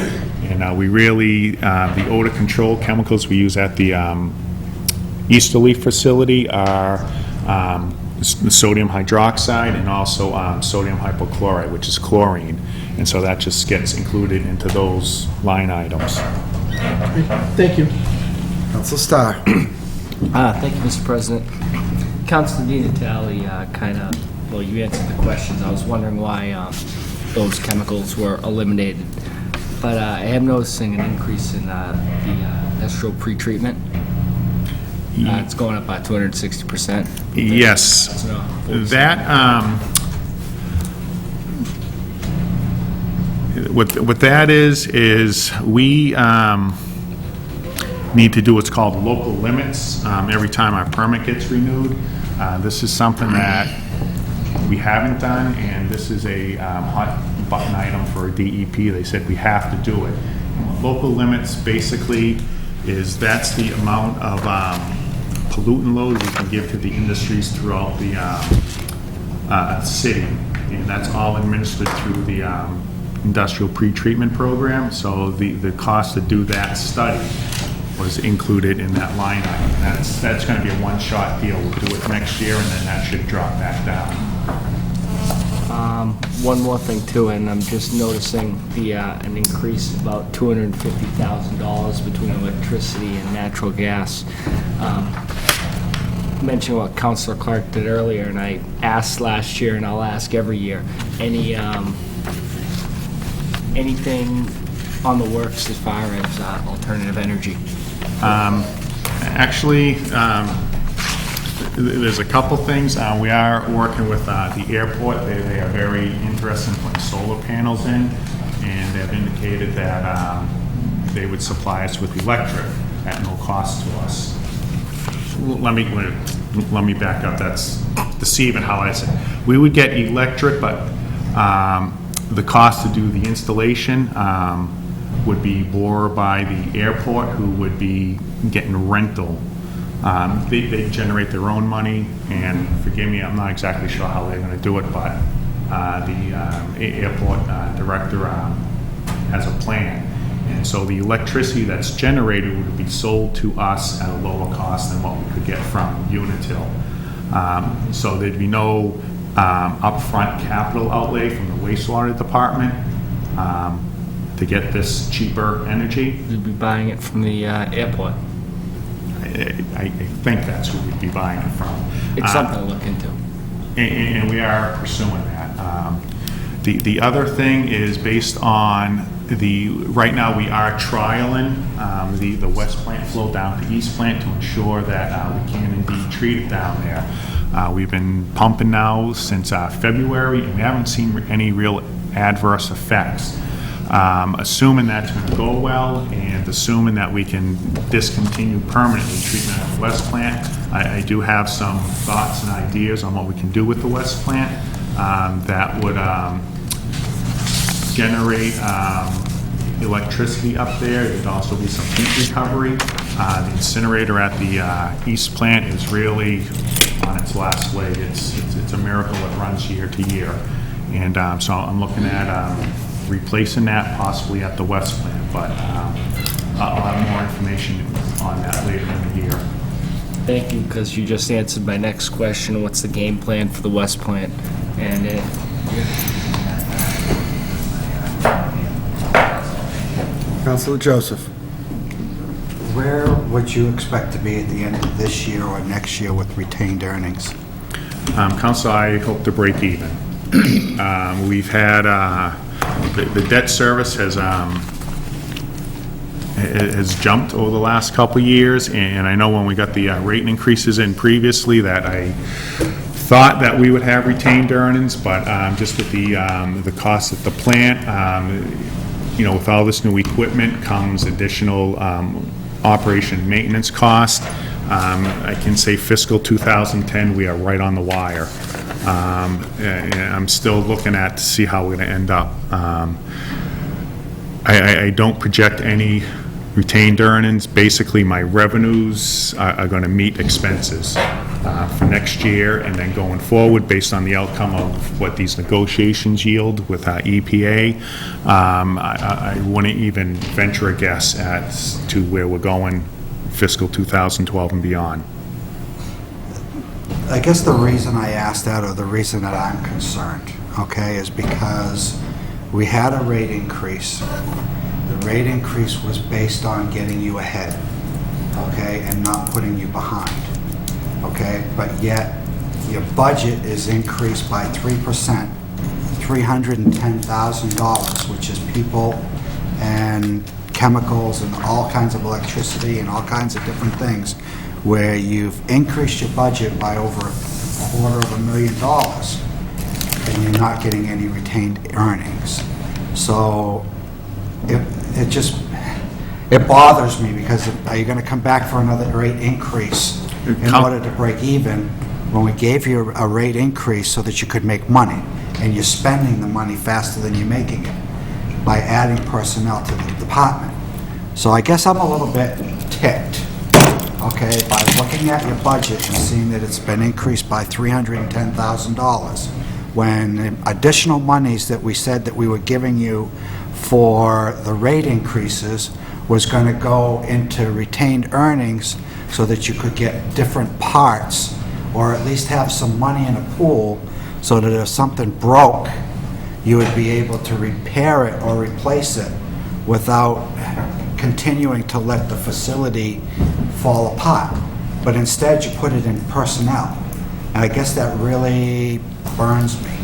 And we really, the odor control chemicals we use at the Easterly facility are the sodium hydroxide and also sodium hypochlorite, which is chlorine. And so that just gets included into those line items. Thank you. Council Starr. Thank you, Mr. President. Councilor Di Natale well, you answered the questions. I was wondering why those chemicals were eliminated. But I am noticing an increase in the estro pretreatment. It's going up by 260%. Yes. That, what that is we need to do what's called local limits every time our permit gets renewed. This is something that we haven't done, and this is a hot button item for DEP. They said we have to do it. Local limits basically is that's the amount of pollutant loads you can give to the industries throughout the city, and that's all administered through the industrial pretreatment program. So the cost to do that study was included in that line item. That's going to be a one-shot deal. We'll do it next year, and then that should drop back down. One more thing too, and I'm just noticing an increase of about $250,000 between electricity and natural gas. Mentioned what Councilor Clark did earlier, and I asked last year, and I'll ask every year, anything on the works as far as alternative energy? Actually, there's a couple things. We are working with the airport. They are very interested in putting solar panels in, and they've indicated that they would supply us with electric at no cost to us. Let me back up. That's deceiving how I said. We would get electric, but the cost to do the installation would be bore by the airport, who would be getting rental. They generate their own money, and forgive me, I'm not exactly sure how they're going to do it, but the airport director has a plan. And so the electricity that's generated would be sold to us at a lower cost than what we could get from Unitil. So there'd be no upfront capital outlay from the wastewater department to get this cheaper energy. You'd be buying it from the airport. I think that's who we'd be buying it from. It's something to look into. And we are pursuing that. The other thing is based on right now we are trialing the west plant flow down to east plant to ensure that we can indeed treat it down there. We've been pumping now since February, and we haven't seen any real adverse effects. Assuming that's going to go well, and assuming that we can discontinue permanently treatment at the west plant, I do have some thoughts and ideas on what we can do with the west plant that would generate electricity up there. There'd also be some heat recovery. The incinerator at the east plant is really on its last leg. It's a miracle it runs year to year. And so I'm looking at replacing that possibly at the west plant, but I'll have more information on that later in the year. Thank you, because you just answered my next question, what's the game plan for the west plant? And Councilor Joseph. Where would you expect to be at the end of this year or next year with retained earnings? Council, I hope to break even. We've had, the debt service has jumped over the last couple of years, and I know when we got the rate increases in previously that I thought that we would have retained earnings, but just with the cost at the plant, you know, with all this new equipment comes additional operation and maintenance cost. I can say fiscal 2010, we are right on the wire. And I'm still looking at to see how we're going to end up. I don't project any retained earnings. Basically, my revenues are going to meet expenses for next year, and then going forward, based on the outcome of what these negotiations yield with EPA, I wouldn't even venture a guess as to where we're going fiscal 2012 and beyond. I guess the reason I asked that, or the reason that I'm concerned, okay, is because we had a rate increase. The rate increase was based on getting you ahead, okay, and not putting you behind, okay? But yet, your budget is increased by 3%, $310,000, which is people and chemicals and all kinds of electricity and all kinds of different things, where you've increased your budget by over $250,000 and you're not getting any retained earnings. So it bothers me, because are you going to come back for another rate increase in order to break even when we gave you a rate increase so that you could make money, and you're spending the money faster than you're making it by adding personnel to the department? So I guess I'm a little bit ticked, okay, by looking at your budget and seeing that it's been increased by $310,000, when additional monies that we said that we were giving you for the rate increases was going to go into retained earnings so that you could get different parts, or at least have some money in a pool so that if something broke, you would be able to repair it or replace it without continuing to let the facility fall apart. But instead, you put it in personnel. And I guess that really burns me.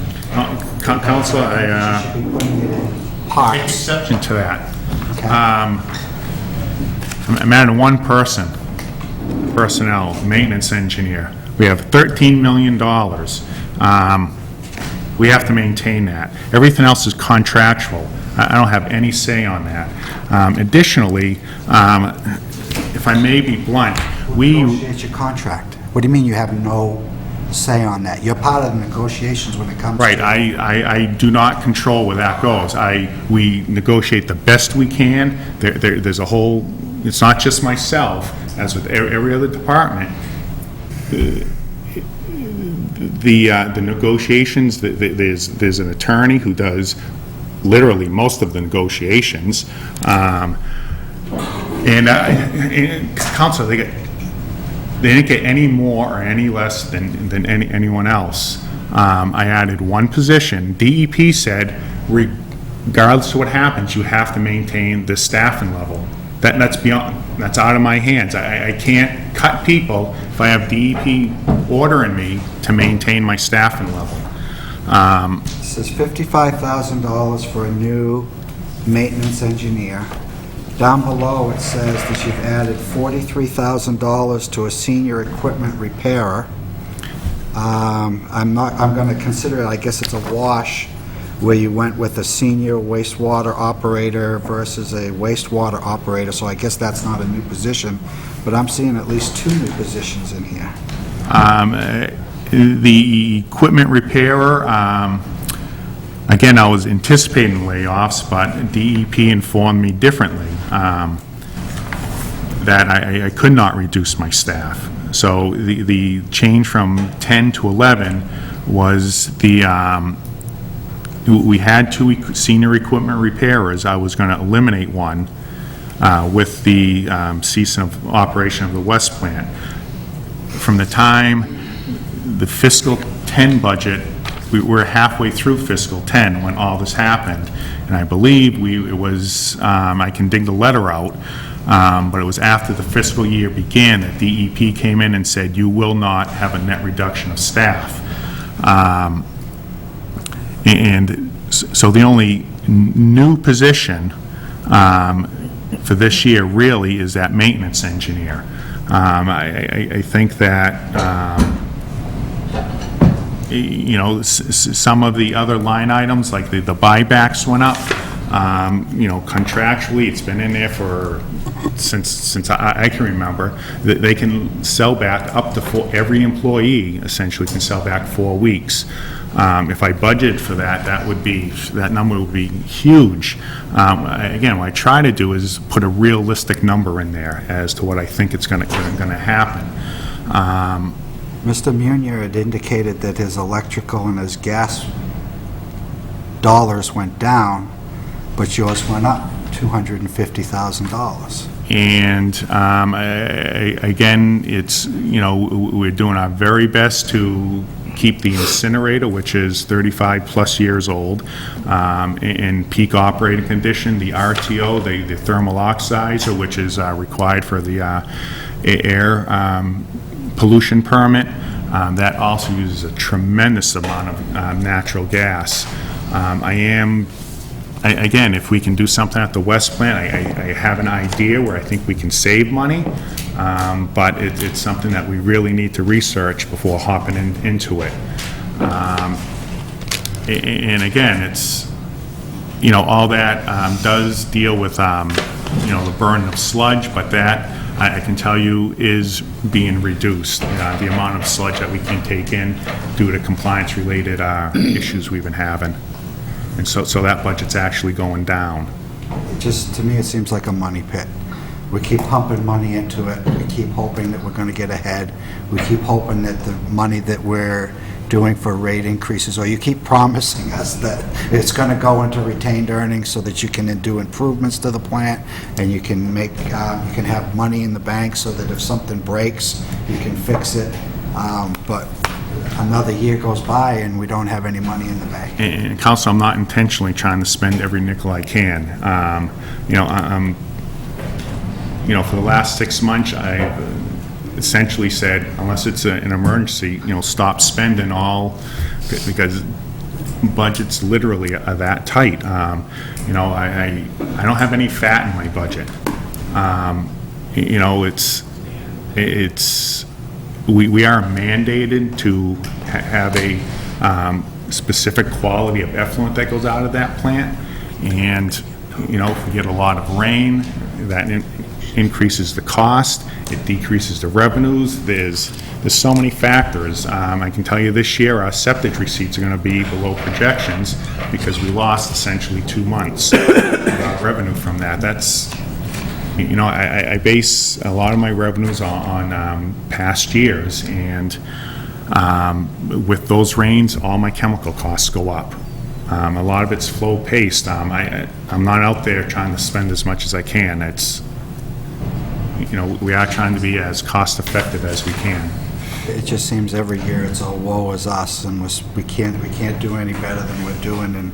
Councilor, You should be putting it in parts. exception to that. Okay. I'm adding one person, personnel, maintenance engineer. We have $13 million. We have to maintain that. Everything else is contractual. I don't have any say on that. Additionally, if I may be blunt, Who negotiates your contract? What do you mean you have no say on that. You're part of the negotiations when it comes to... Right, I do not control where that goes. We negotiate the best we can. There's a whole, it's not just myself, as with every other department. The negotiations, there's an attorney who does literally most of the negotiations. And council, they didn't get any more or any less than anyone else. I added one position. DEP said, regardless of what happens, you have to maintain the staffing level. That's out of my hands. I can't cut people if I have DEP ordering me to maintain my staffing level. It says $55,000 for a new maintenance engineer. Down below, it says that you've added $43,000 to a senior equipment repairer. I'm going to consider it, I guess it's a wash, where you went with a senior wastewater operator versus a wastewater operator, so I guess that's not a new position, but I'm seeing at least 2 new positions in here. The equipment repairer, again, I was anticipating layoffs, but DEP informed me differently, that I could not reduce my staff. So the change from 10 to 11 was we had 2 senior equipment repairers. I was going to eliminate one with the ceasing of operation of the West plant. From the time the fiscal 10 budget, we were halfway through fiscal 10 when all this happened, and I believe it was, I can dig the letter out, but it was after the fiscal year began that DEP came in and said, you will not have a net reduction of staff. And so the only new position for this year really is that maintenance engineer. I think that you know, some of the other line items, like the buybacks went up. You know, contractually, it's been in there for, since I can remember, that they can sell back up to every employee essentially can sell back 4 weeks. If I budgeted for that, that number would be huge. Again, what I try to do is put a realistic number in there as to what I think it's going to happen. Mr. Munier had indicated that his electrical and his gas dollars went down, but yours went up $250,000. And again, it's, you know, we're doing our very best to keep the incinerator, which is 35-plus years old, in peak operating condition. The RTO, the thermal oxidizer, which is required for the air pollution permit, that also uses a tremendous amount of natural gas. Again, if we can do something at the West plant, I have an idea where I think we can save money, but it's something that we really need to research before hopping into it. And again, it's, you know, all that does deal with, you know, the burn of sludge, but that, I can tell you, is being reduced. The amount of sludge that we can take in due to compliance-related issues we've been having. And so that budget's actually going down. Just, to me, it seems like a money pit. We keep pumping money into it. We keep hoping that we're going to get ahead. We keep hoping that the money that we're doing for rate increases, or you keep promising us that it's going to go into retained earnings so that you can do improvements to the plant, and you can make, you can have money in the bank so that if something breaks, you can fix it. But another year goes by and we don't have any money in the bank. And Council, I'm not intentionally trying to spend every nickel I can. You know, you know, for the last 6 months, I essentially said, unless it's an emergency, you know, stop spending all, because budgets literally are that tight. You know, I don't have any fat in my budget. You know, we are mandated to have a specific quality of effluent that goes out of that plant, and, you know, if we get a lot of rain, that increases the cost, it decreases the revenues, there's so many factors. I can tell you this year, our septic receipts are going to be below projections because we lost essentially 2 months of our revenue from that. That's, you know, I base a lot of my revenues on past years, and with those rains, all my chemical costs go up. A lot of it's flow-paced. I'm not out there trying to spend as much as I can. It's, you know, we are trying to be as cost-effective as we can. It just seems every year it's all woe is us, and we can't do any better than we're doing, and,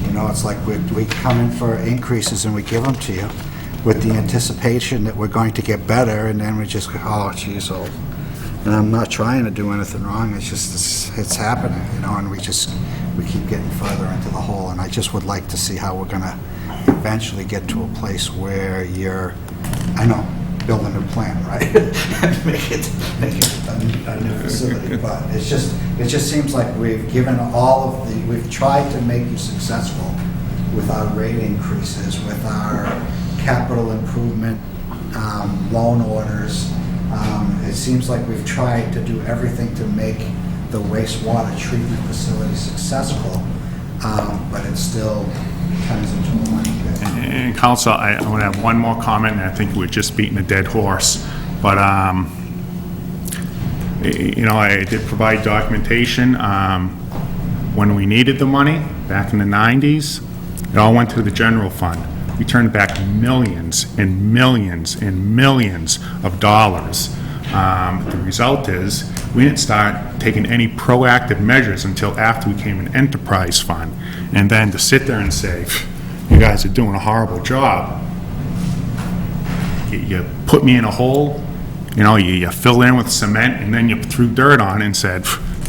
you know, it's like we come in for increases and we give them to you with the anticipation that we're going to get better, and then we just go, oh, geez, oh. And I'm not trying to do anything wrong, it's just, it's happening, you know, and we keep getting further into the hole, and I just would like to see how we're gonna eventually get to a place where you're, I know, build a new plant, right? make it a new facility, but it just seems like we've given we've tried to make you successful with our rate increases, with our capital improvement loan orders. It seems like we've tried to do everything to make the wastewater treatment facility successful, but it still turns into a money pit. And Council, I want to have one more comment, and I think we're just beating a dead horse, but, you know, I did provide documentation when we needed the money back in the 90s. It all went to the general fund. We turned back millions and millions and millions of dollars. The result is we didn't start taking any proactive measures until after we became an enterprise fund. And then to sit there and say, you guys are doing a horrible job, you put me in a hole, you know, you fill in with cement, and then you threw dirt on it and said,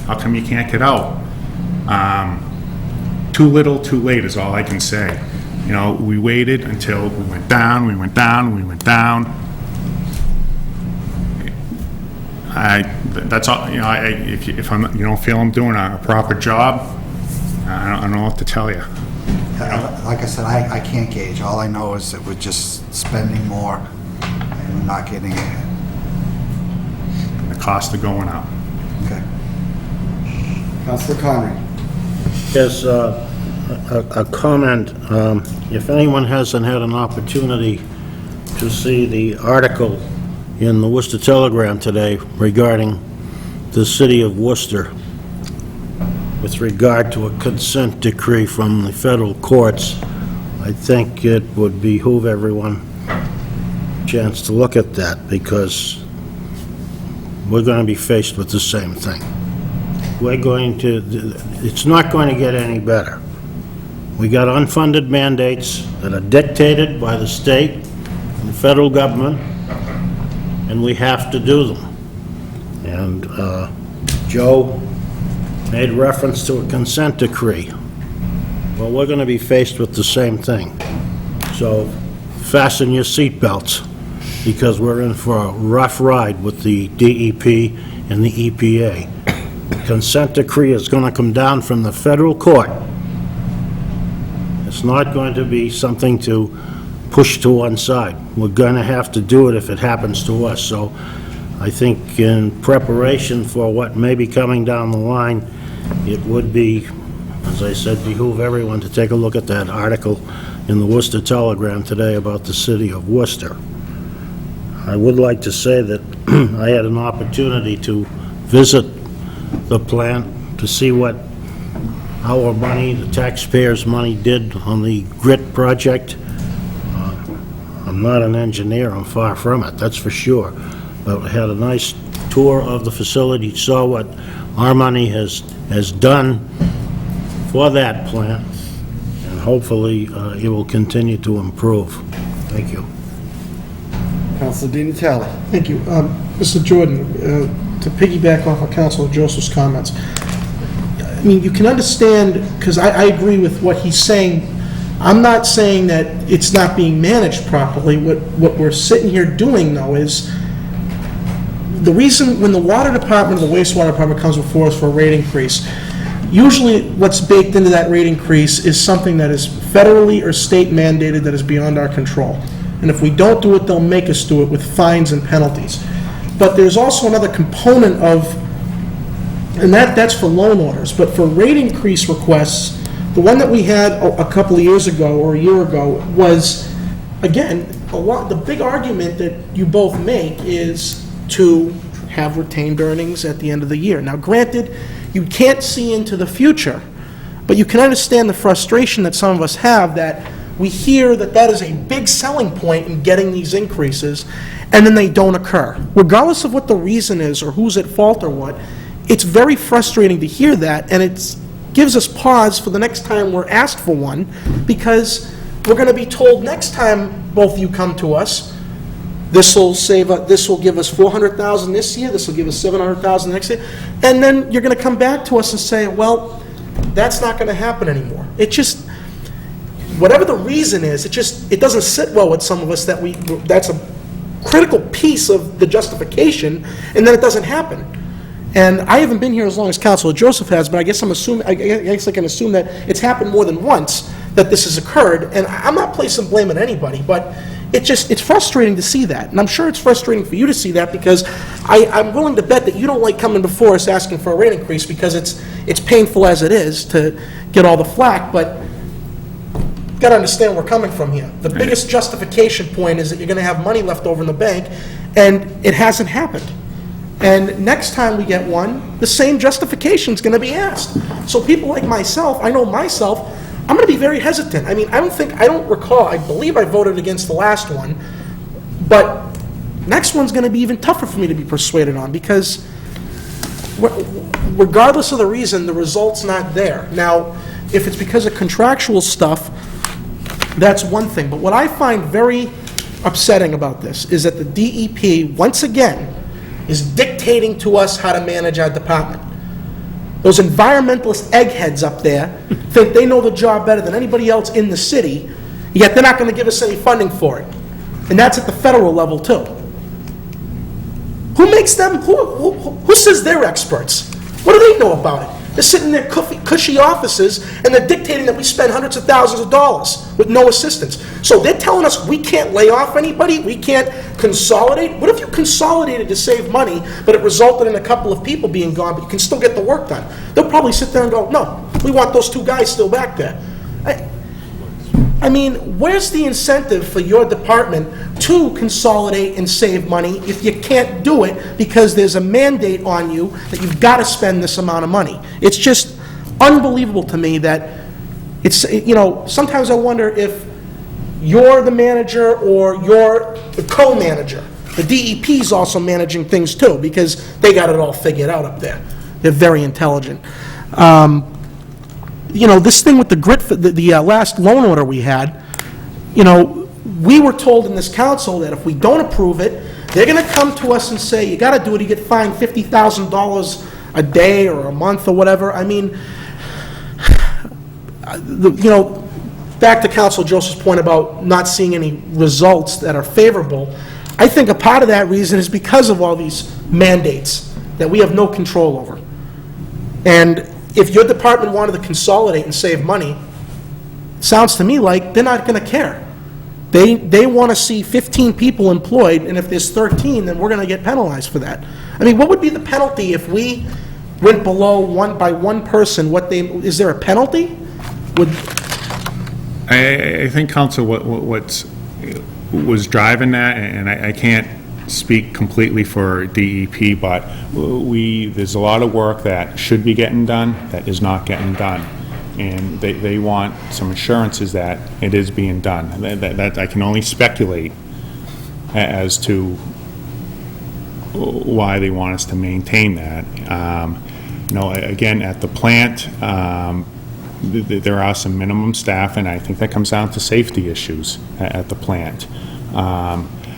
how come you can't get out? Too little, too late is all I can say. You know, we waited until we went down, we went down, we went down. That's all, you know, if you don't feel I'm doing a proper job, I don't know what to tell you. Like I said, I can't gauge. All I know is that we're just spending more and we're not getting it. The costs are going up. Okay. Councilor Connery. Yes, a comment. If anyone hasn't had an opportunity to see the article in the Worcester Telegram today regarding the city of Worcester with regard to a consent decree from the federal courts, I think it would behoove everyone a chance to look at that, because we're going to be faced with the same thing. It's not going to get any better. We got unfunded mandates that are dictated by the state and the federal government, and we have to do them. And Joe made reference to a consent decree. Well, we're going to be faced with the same thing. So fasten your seatbelts, because we're in for a rough ride with the DEP and the EPA. Consent decree is going to come down from the federal court. It's not going to be something to push to one side. We're going to have to do it if it happens to us. So I think in preparation for what may be coming down the line, it would be, as I said, behoove everyone to take a look at that article in the Worcester Telegram today about the city of Worcester. I would like to say that I had an opportunity to visit the plant to see what our money, the taxpayers' money, did on the GRIT project. I'm not an engineer, I'm far from it, that's for sure. But I had a nice tour of the facility, saw what our money has done for that plant, and hopefully it will continue to improve. Thank you. Councilor Di Natale. Thank you. Mr. Jordan, to piggyback off of Councilor Joseph's comments, I mean, you can understand, because I agree with what he's saying. I'm not saying that it's not being managed properly. What we're sitting here doing, though, is the reason when the water department or the wastewater department comes before us for a rate increase, usually what's baked into that rate increase is something that is federally or state mandated that is beyond our control. And if we don't do it, they'll make us do it with fines and penalties. But there's also another component of, and that's for loan orders, but for rate increase requests, the one that we had a couple of years ago or a year ago was, again, the big argument that you both make is to have retained earnings at the end of the year. Now, granted, you can't see into the future, but you can understand the frustration that some of us have that we hear that that is a big selling point in getting these increases, and then they don't occur. Regardless of what the reason is or who's at fault or what, it's very frustrating to hear that, and it gives us pause for the next time we're asked for one, because we're going to be told next time both of you come to us, this will give us $400,000 this year, this will give us $700,000 next year, and then you're going to come back to us and say, well, that's not going to happen anymore. It just, whatever the reason is, it doesn't sit well with some of us that that's a critical piece of the justification, and then it doesn't happen. And I haven't been here as long as Councilor Joseph has, but I guess I can assume that it's happened more than once that this has occurred, and I'm not placing blame on anybody, but it's frustrating to see that, and I'm sure it's frustrating for you to see that, because I'm willing to bet that you don't like coming before us asking for a rate increase, because it's painful as it is to get all the flack, but you've got to understand where we're coming from here. The biggest justification point is that you're going to have money left over in the bank, and it hasn't happened. And next time we get one, the same justification is going to be asked. So people like myself, I know myself, I'm going to be very hesitant. I mean, I don't recall, I believe I voted against the last one, but next one's going to be even tougher for me to be persuaded on, because regardless of the reason, the result's not there. Now, if it's because of contractual stuff, that's one thing. But what I find very upsetting about this is that the DEP, once again, is dictating to us how to manage our department. Those environmentalist eggheads up there think they know the job better than anybody else in the city, yet they're not going to give us any funding for it. And that's at the federal level, too. Who makes them, who says they're experts? What do they know about it? They're sitting in their cushy offices, and they're dictating that we spend hundreds of thousands of dollars with no assistance. So they're telling us we can't lay off anybody, we can't consolidate. What if you consolidated to save money, but it resulted in a couple of people being gone, but you can still get the work done? They'll probably sit there and go, no, we want those two guys still back there. I mean, where's the incentive for your department to consolidate and save money if you can't do it because there's a mandate on you that you've got to spend this amount of money? It's just unbelievable to me that it's, sometimes I wonder if you're the manager or you're the co-manager. The DEP's also managing things too, because they got it all figured out up there. They're very intelligent. This thing with the last loan order we had, we were told in this council that if we don't approve it, they're going to come to us and say, you got to do it, you get fined $50,000 a day or a month or whatever. I mean, back to Councilor Joseph's point about not seeing any results that are favorable, I think a part of that reason is because of all these mandates that we have no control over. And if your department wanted to consolidate and save money, it sounds to me like they're not going to care. They want to see 15 people employed, and if there's 13, then we're going to get penalized for that. I mean, what would be the penalty if we went below by one person? Is there a penalty? I think, Council, what was driving that, and I can't speak completely for DEP, but there's a lot of work that should be getting done that is not getting done, and they want some assurances that it is being done. That I can only speculate as to why they want us to maintain that. Again, at the plant, there are some minimum staff, and I think that comes down to safety issues at the plant.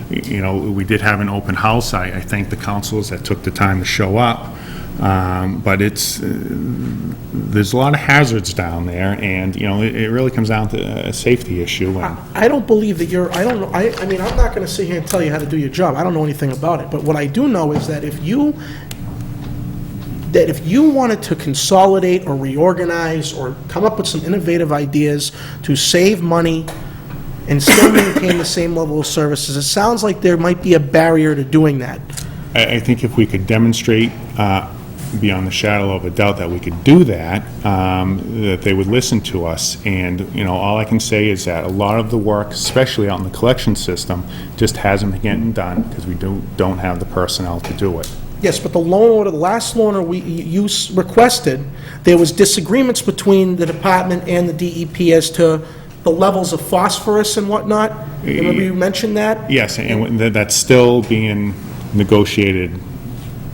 We did have an open house. I thank the councilors that took the time to show up. But there's a lot of hazards down there, and, it really comes down to a safety issue. I don't believe that I don't know, I mean, I'm not going to sit here and tell you how to do your job. I don't know anything about it. But what I do know is that if you wanted to consolidate or reorganize or come up with some innovative ideas to save money and still maintain the same level of services? It sounds like there might be a barrier to doing that. I think if we could demonstrate beyond the shadow of a doubt that we could do that, that they would listen to us. And, all I can say is that a lot of the work, especially out in the collection system, just hasn't been getting done because we don't have the personnel to do it. Yes, but the loan order, the last loan order you requested, there was disagreements between the department and the DEP as to the levels of phosphorus and whatnot. Remember you mentioned that? Yes, and that's still being negotiated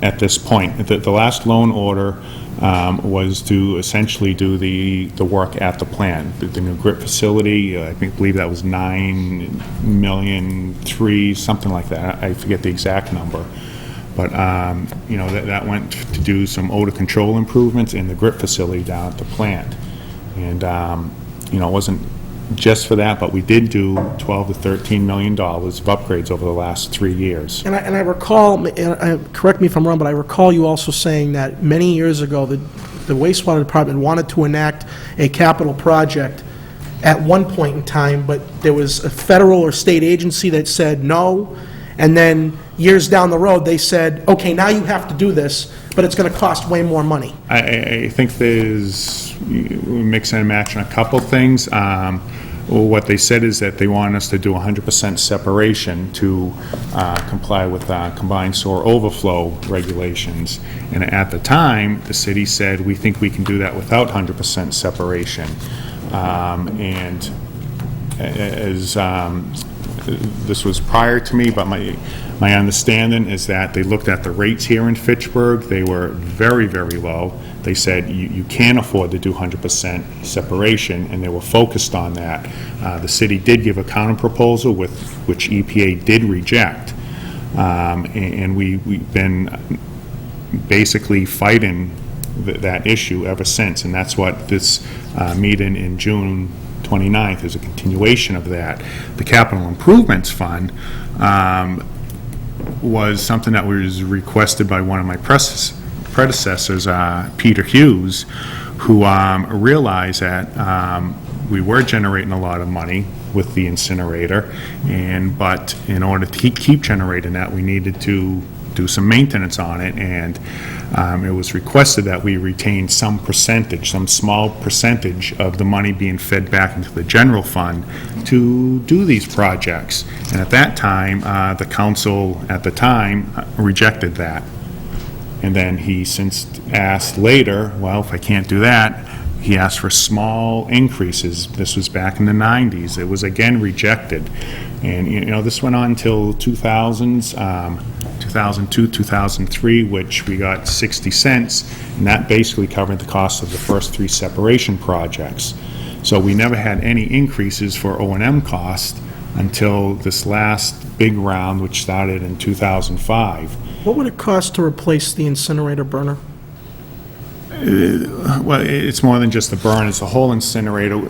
at this point. The last loan order was to essentially do the work at the plant. The new grit facility, I believe that was $9,300,000, something like that. I forget the exact number. But, that went to do some odor control improvements in the grit facility down at the plant. And, it wasn't just for that, but we did do $12 to $13 million of upgrades over the last 3 years. And I recall, correct me if I'm wrong, but I recall you also saying that many years ago, the wastewater department wanted to enact a capital project at one point in time, but there was a federal or state agency that said no, and then years down the road, they said, okay, now you have to do this, but it's going to cost way more money. I think there's mix and match on a couple things. What they said is that they want us to do 100% separation to comply with combined sewer overflow regulations. And at the time, the city said, we think we can do that without 100% separation. And as this was prior to me, but my understanding is that they looked at the rates here in Fitchburg. They were very, very low. They said you can't afford to do 100% separation, and they were focused on that. The city did give a counter-proposal which EPA did reject, and we've been basically fighting that issue ever since, and that's what this meeting in June 29th is a continuation of that. The Capital Improvements Fund was something that was requested by one of my predecessors, Peter Hughes, who realized that we were generating a lot of money with the incinerator, but in order to keep generating that, we needed to do some maintenance on it, and it was requested that we retain some percentage, some small percentage of the money being fed back into the general fund to do these projects. And at that time, the council at the time rejected that. And then he since asked later, well, if I can't do that, he asked for small increases. This was back in the 90s. It was again rejected. And, this went on until 2000s, 2002, 2003, which we got 60 cents, and that basically covered the cost of the first 3 separation projects. So we never had any increases for O&M cost until this last big round, which started in 2005. What would it cost to replace the incinerator burner? Well, it's more than just the burn, it's the whole incinerator.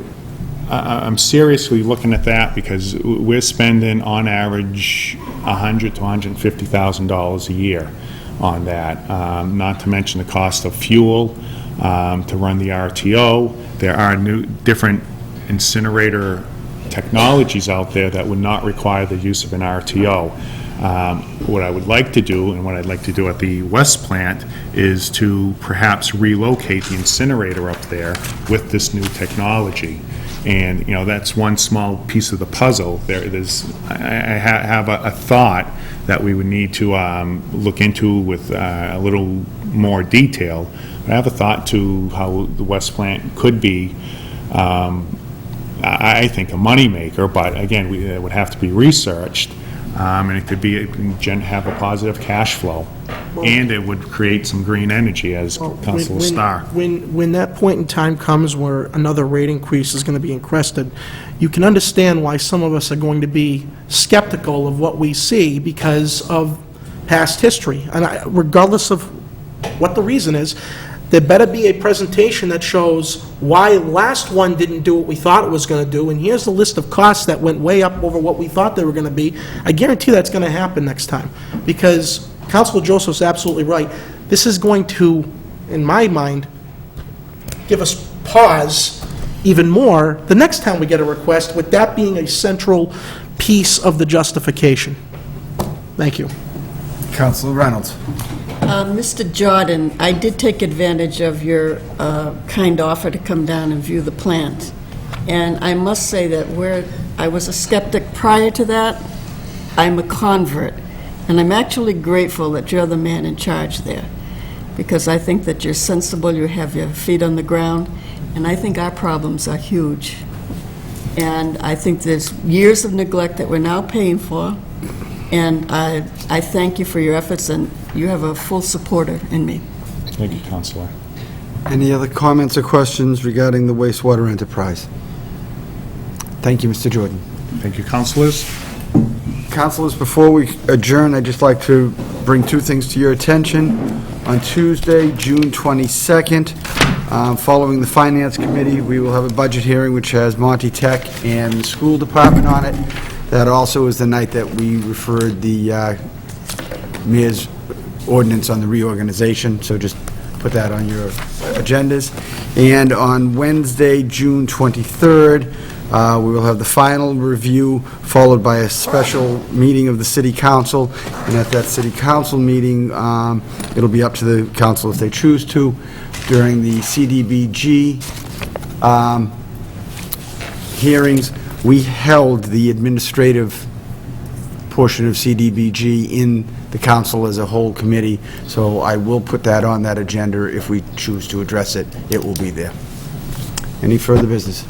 I'm seriously looking at that because we're spending on average $100,000 to $150,000 a year on that, not to mention the cost of fuel to run the RTO. There are different incinerator technologies out there that would not require the use of an RTO. What I would like to do, and what I'd like to do at the West plant, is to perhaps relocate the incinerator up there with this new technology. And, that's one small piece of the puzzle. I have a thought that we would need to look into with a little more detail. But I have a thought to how the West plant could be, I think, a moneymaker, but again, it would have to be researched. And it could have a positive cash flow, and it would create some green energy, as Councilor Starr. When that point in time comes where another rate increase is going to be requested, you can understand why some of us are going to be skeptical of what we see because of past history. And regardless of what the reason is, there better be a presentation that shows why last one didn't do what we thought it was going to do, and here's the list of costs that went way up over what we thought they were going to be. I guarantee that's going to happen next time, because Councilor Joseph's absolutely right. This is going to, in my mind, give us pause even more the next time we get a request, with that being a central piece of the justification. Thank you. Councilor Reynolds. Mr. Jordan, I did take advantage of your kind offer to come down and view the plant. And I must say that where I was a skeptic prior to that, I'm a convert. And I'm actually grateful that you're the man in charge there, because I think that you're sensible, you have your feet on the ground, and I think our problems are huge. And I think there's years of neglect that we're now paying for, and I thank you for your efforts, and you have a full supporter in me. Thank you, Counselor. Any other comments or questions regarding the wastewater enterprise? Thank you, Mr. Jordan. Thank you, Counselors. Councilors, before we adjourn, I'd just like to bring two things to your attention. On Tuesday, June 22nd, following the Finance Committee, we will have a budget hearing which has Monty Tech and the school department on it. That also is the night that we referred the mayor's ordinance on the reorganization, so just put that on your agendas. And on Wednesday, June 23rd, we will have the final review, followed by a special meeting of the city council. And at that city council meeting, it'll be up to the council if they choose to. During the CDBG hearings, we held the administrative portion of CDBG in the council as a whole committee, so I will put that on that agenda. If we choose to address it, it will be there. Any further business?